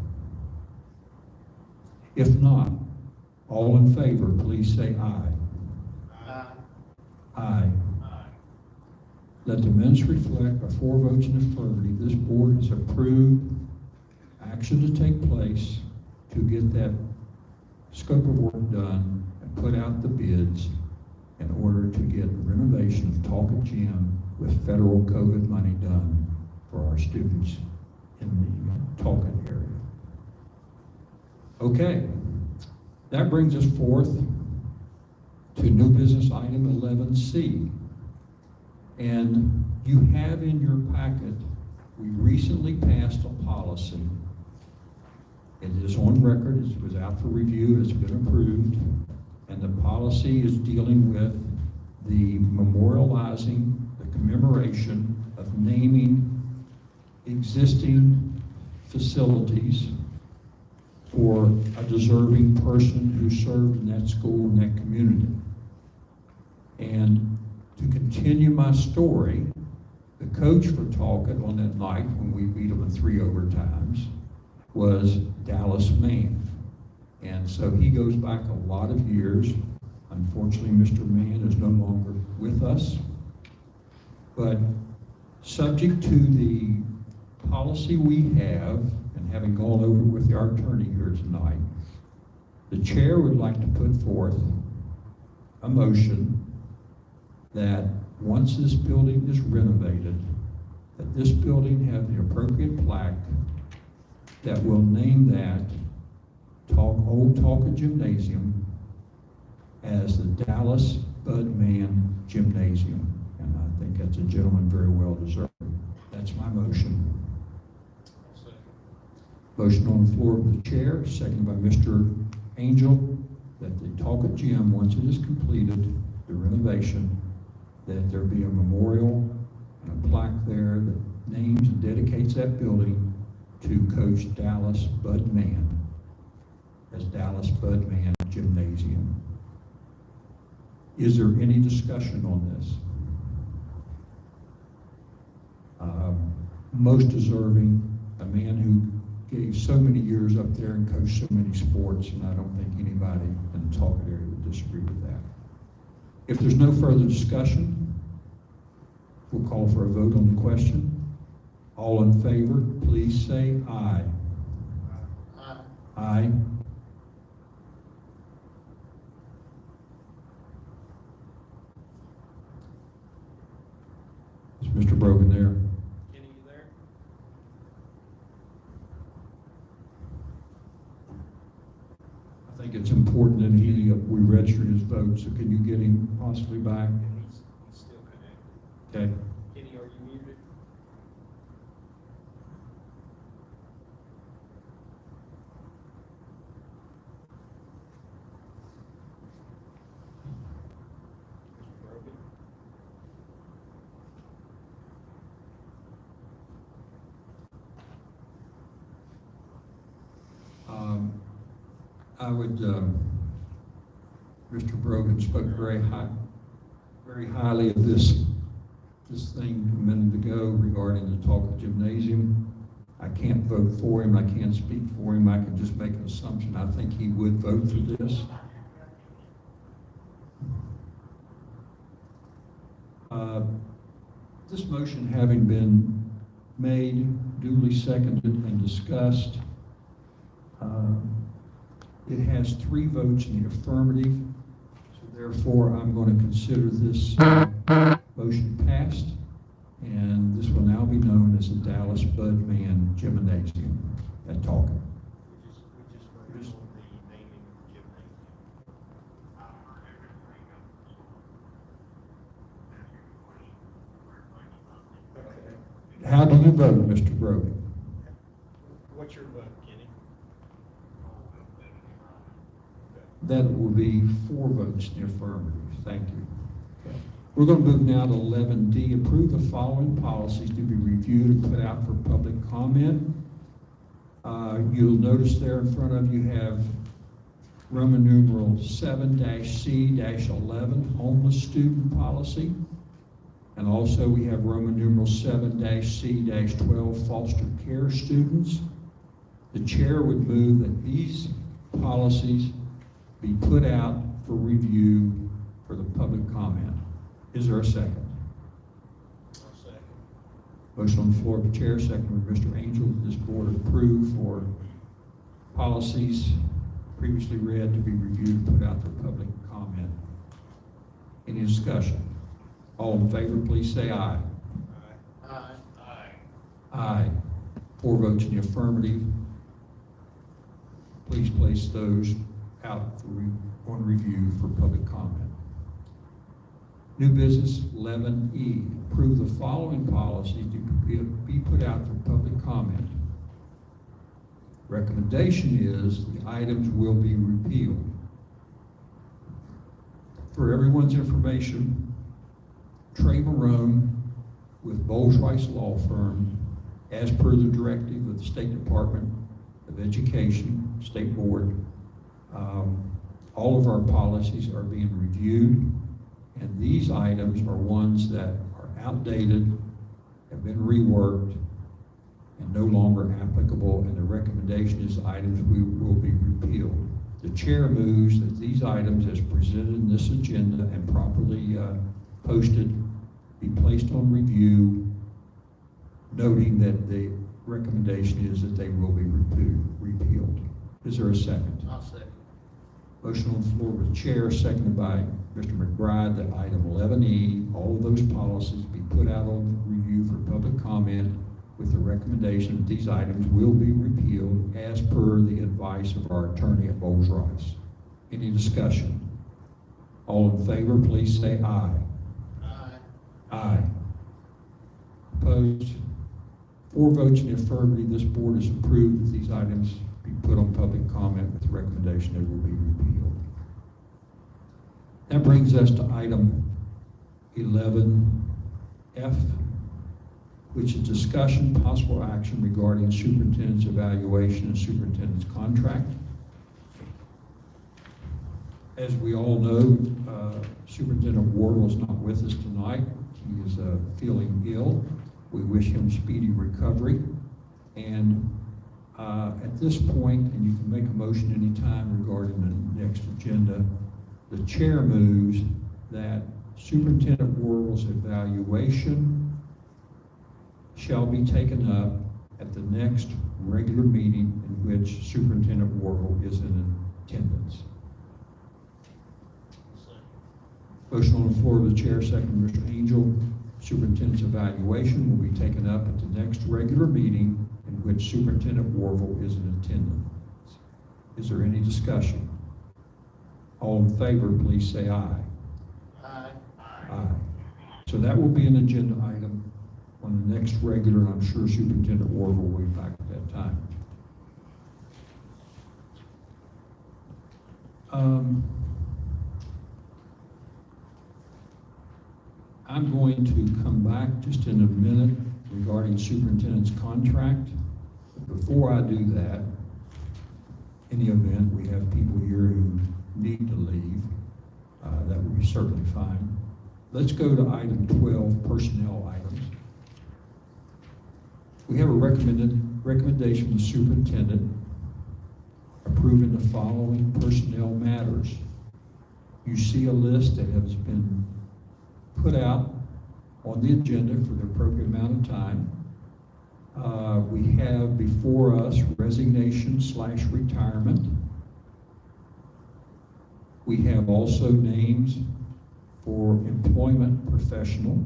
If not, all in favor, please say aye. Aye. Aye. Let the minutes reflect by 4 votes in affirmative, this board has approved action to take place to get that scope of work done and put out the bids in order to get the renovation of Talcott Gym with federal COVID money done for our students in the Talcott area. Okay, that brings us forth to new business item 11C. And you have in your packet, we recently passed a policy. It is on record, it was out for review, it's been approved, and the policy is dealing with the memorializing, the commemoration of naming existing facilities for a deserving person who served in that school and that community. And to continue my story, the coach for Talcott on that night when we beat them in 3 overtimes was Dallas Mann. And so he goes back a lot of years. Unfortunately, Mr. Mann is no longer with us. But subject to the policy we have, and having gone over with our attorney here tonight, the chair would like to put forth a motion that once this building is renovated, that this building have the appropriate plaque that will name that Old Talker Gymnasium as the Dallas Budman Gymnasium. And I think that's a gentleman very well deserved. That's my motion. Motion on the floor of the chair, seconded by Mr. Angel, that the Talcott Gym, once it is completed, the renovation, that there be a memorial and a plaque there that names and dedicates that building to Coach Dallas Budman as Dallas Budman Gymnasium. Is there any discussion on this? Most deserving, a man who gave so many years up there and coached so many sports, and I don't think anybody in the Talcott area would disagree with that. If there's no further discussion, we'll call for a vote on the question. All in favor, please say aye. Aye. Aye. Is Mr. Brogan there? Kenny, you there? I think it's important that we register his vote, so can you get him possibly back? He's still connected. Okay. Kenny, are you muted? Mr. Brogan? I would, Mr. Brogan spoke very highly of this thing a minute ago regarding the Talcott Gymnasium. I can't vote for him, I can't speak for him, I can just make an assumption. I think he would vote for this. This motion having been made, duly seconded, and discussed, it has 3 votes in the affirmative, so therefore I'm going to consider this motion passed, and this will now be known as the Dallas Budman Gymnasium at Talcott. We just voted on the naming of the gymnasium. I've heard everything up to asking a question for everybody's vote. Okay. How do you vote, Mr. Brogan? What's your vote, Kenny? That will be 4 votes in the affirmative. Thank you. We're going to move now to 11D. Approve the following policies to be reviewed and put out for public comment. You'll notice there in front of you have Roman numeral 7-C-11, homeless student policy. And also we have Roman numeral 7-C-12, foster care students. The chair would move that these policies be put out for review for the public comment. Is there a second? I'll second. Motion on the floor of the chair, second by Mr. Angel, that this board approve for policies previously read to be reviewed and put out for public comment. Any discussion? All in favor, please say aye. Aye. Aye. Aye. 4 votes in the affirmative. Please place those out on review for public comment. New business 11E, approve the following policies to be put out for public comment. Recommendation is the items will be repealed. For everyone's information, Trey Marone with Bowles Rice Law Firm, as per the directive of the State Department of Education, State Board, all of our policies are being reviewed, and these items are ones that are outdated, have been reworked, and no longer applicable, and the recommendation is items will be repealed. The chair moves that these items as presented in this agenda and properly posted be placed on review, noting that the recommendation is that they will be repealed. Is there a second? I'll second. Motion on the floor with the chair, seconded by Mr. McBride, that item 11E, all of those policies be put out on review for public comment with the recommendation that these items will be repealed as per the advice of our attorney at Bowles-Rice. Any discussion? All in favor, please say aye. Aye. Aye. Opposed? 4 votes in the affirmative, this board has approved that these items be put on public comment with the recommendation they will be repealed. That brings us to item 11F, which is discussion, possible action regarding superintendent's evaluation and superintendent's contract. As we all know, Superintendent Wardle is not with us tonight. He is feeling ill. We wish him speedy recovery. And at this point, and you can make a motion anytime regarding the next agenda, the chair moves that Superintendent Wardle's evaluation shall be taken up at the next regular meeting in which Superintendent Wardle is in attendance. Motion on the floor of the chair, second Mr. Angel. Superintendent's evaluation will be taken up at the next regular meeting in which Superintendent Wardle is in attendance. Is there any discussion? All in favor, please say aye. Aye. Aye. So that will be an agenda item on the next regular, and I'm sure Superintendent Wardle will be back at that time. I'm going to come back just in a minute regarding superintendent's contract. Before I do that, in the event we have people here who need to leave, that would be certainly fine. Let's go to item 12, personnel items. We have a recommendation from the superintendent approving the following personnel matters. You see a list that has been put out on the agenda for the appropriate amount of time. We have before us resignation/retirement. We have also names for employment professional.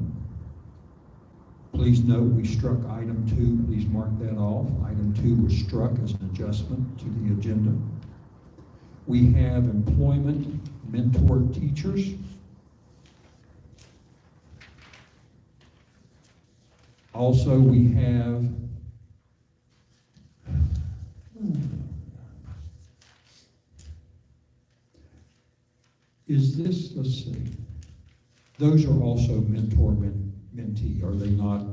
Please note we struck item 2. Please mark that off. Item 2 was struck as an adjustment to the agenda. We have employment mentor teachers. Also, we have let's see, those are also mentee, are they not,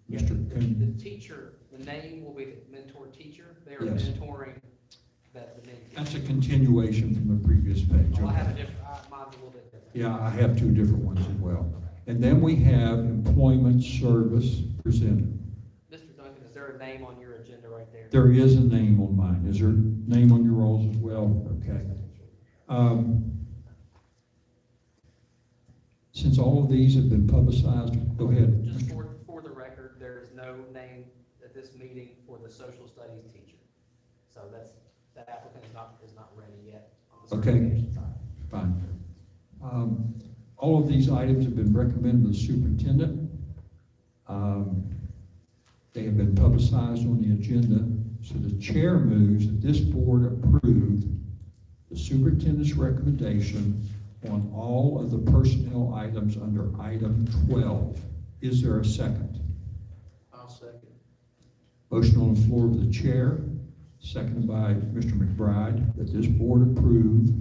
Yeah, Mr. the Coon? teacher, the name will be the mentor teacher. They are Yes. mentoring the mentee. That's a continuation from the previous page. Oh, I have a Okay. different, mine's a little bit different. Yeah, I have 2 different ones as well. And then we have employment service presented. Mr. Duncan, is there a name on your agenda right there? There is a name on mine. Is there a name on your rolls as well? Okay. Since all of these have been publicized, go ahead. Just for the record, there is no name at this meeting for the social studies teacher. So that applicant is not ready yet on the Okay. certification side. Fine. All of these items have been recommended to the superintendent. They have been publicized on the agenda, so the chair moves that this board approve the superintendent's recommendation on all of the personnel items under item 12. Is there a second? I'll second. Motion on the floor of the chair, seconded by Mr. McBride, that this board approve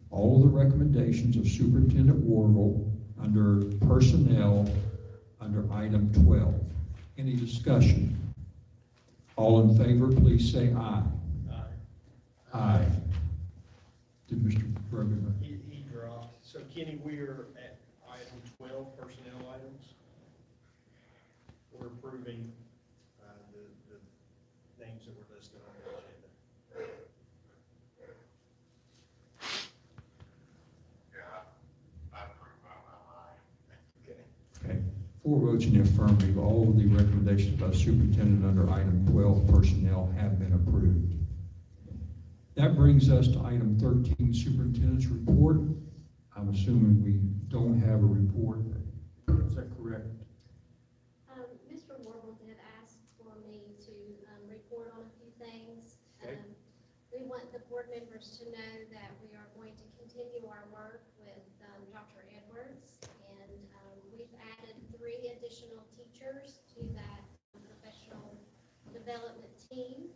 all of the recommendations of Superintendent Wardle under personnel under item 12. Any discussion? All in favor, please say aye. Aye. Aye. Did Mr. Brogan? He dropped. So Kenny, we are at item 12, personnel items. We're approving the names that were listed on the agenda. Yeah, I approve my Okay. Okay. 4 votes in the affirmative. All of the recommendations by the superintendent under item 12 personnel have been approved. That brings us to item 13, superintendent's report. I'm assuming we don't have a report. Is that correct? Mr. Warble did ask for me report on a few things. Okay. We want the board members to know that we are going to continue our work with Dr. Edwards, and we've added 3 additional teachers to that professional development team.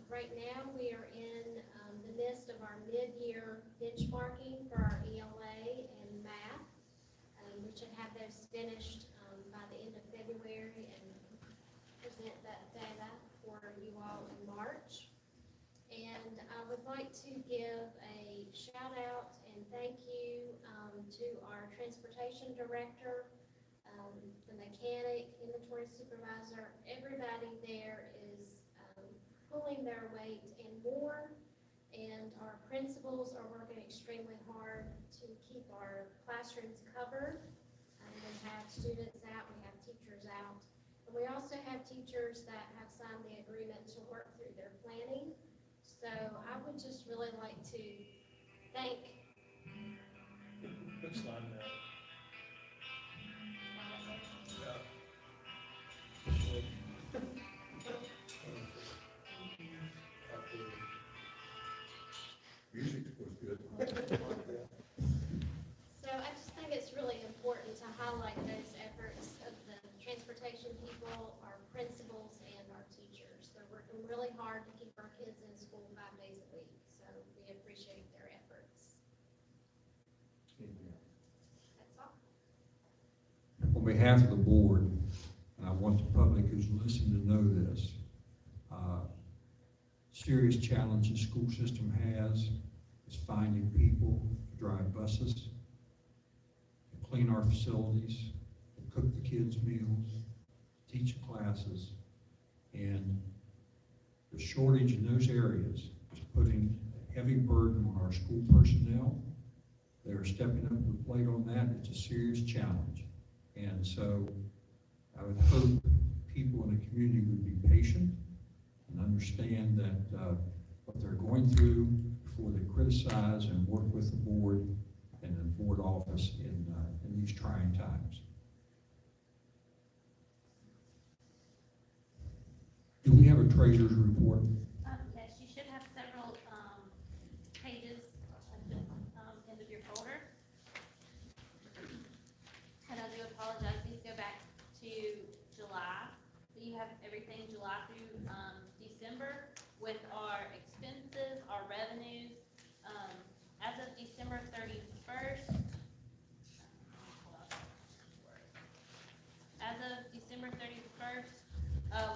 Right now, we are in the midst of our mid-year benchmarking for our ELA and math. We should have those finished by the end of February and present that data for you all in March. And I would like to give a shout out and thank you to our transportation director, the mechanic, inventory supervisor. Everybody there is pulling their weight and more, and our principals are working extremely hard to keep our classrooms covered. We have students out, we have teachers out, and we also have teachers that have signed the agreement to work through their planning. So I would just really like to thank. Good slide now. Music was good. So I just think it's really important to highlight those efforts of the transportation people, our principals, and our teachers. They're working really hard to keep our kids in school 5 days a week, so we appreciate their efforts. That's all. On behalf of the board, and I want the public who's listening to know this, serious challenge the school system has is finding people to drive buses, to clean our facilities, to cook the kids' meals, teach classes, and the shortage in those areas is putting a heavy burden on our school personnel. They are stepping up to the plate on that. It's a serious challenge. And so I would hope people in the community would be patient and understand that what they're going through before they criticize and work with the board and the board office in these trying times. Do we have a treasurer's report? Yes, you should have several, pages at the, end of your folder. And I do apologize, these go back to July, but you have everything July through, December with our expenses, our revenues. As of December 31st,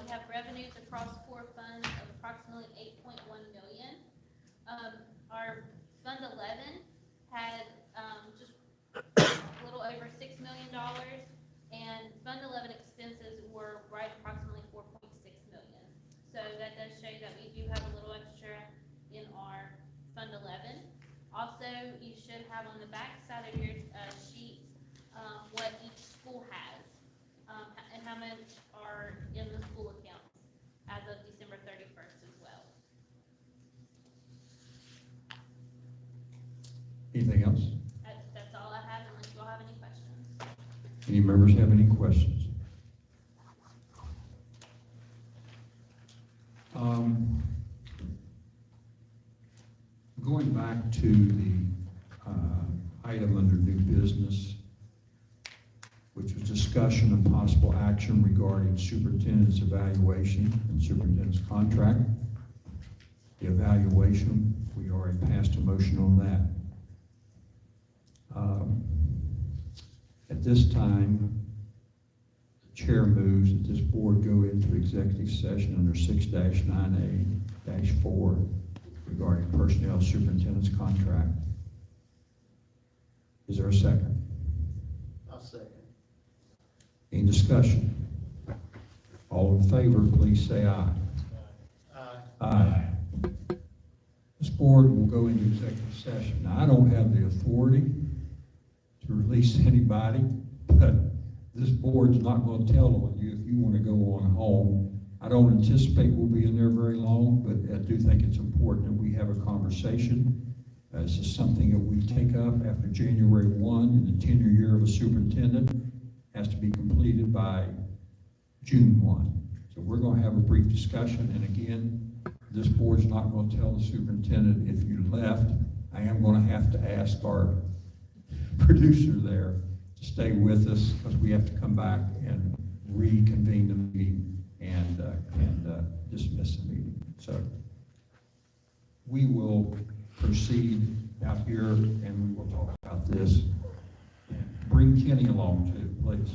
we have revenues across 4 funds of approximately $8.1 million. Our Fund 11 had just a little over $6 million, and Fund 11 expenses were right approximately $4.6 million. So that does show that we do have a little extra in our Fund 11. Also, you should have on the back side of your sheets what each school has and how much are in the school accounts as of December 31st as well. Anything else? That's all I have, unless you all have any questions. Any members have any questions? Going back to the item under new business, which was discussion of possible action regarding superintendent's evaluation and superintendent's contract. The evaluation, we already passed a motion on that. At this time, the chair moves that this board go into executive session under 6-9A-4 regarding personnel superintendent's contract. Is there a second? I'll second. Any discussion? All in favor, please say aye. Aye. This board will go into executive session. Now, I don't have the authority to release anybody, but this board's not going to tell on you if you want to go on home. I don't anticipate we'll be in there very long, but I do think it's important that we have a conversation. This is something that we take up after January 1, and the tenure year of a superintendent has to be completed by June 1. So we're going to have a brief discussion, and again, this board's not going to tell the superintendent if you left. I am going to have to ask our producer there to stay with us, because we have to come back and reconvene the meeting and dismiss the meeting. So we will proceed out here, and we will talk about this. Bring Kenny along too, please.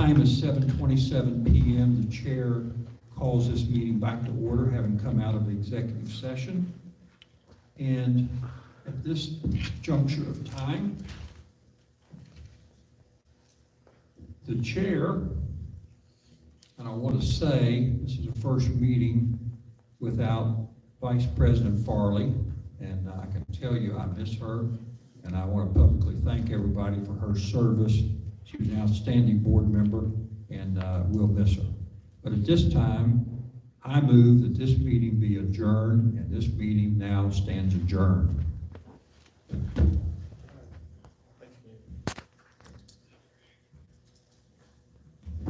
time is 7:27 PM. The chair calls this meeting back to order, having come out of the executive session. And at this juncture of time, the chair, and I want to say, this is the first meeting without Vice President Farley, and I can tell you I miss her, and I want to publicly thank everybody for her service. She was an outstanding board member, and we'll miss her. But at this time, I move that this meeting be adjourned, and this meeting now stands adjourned.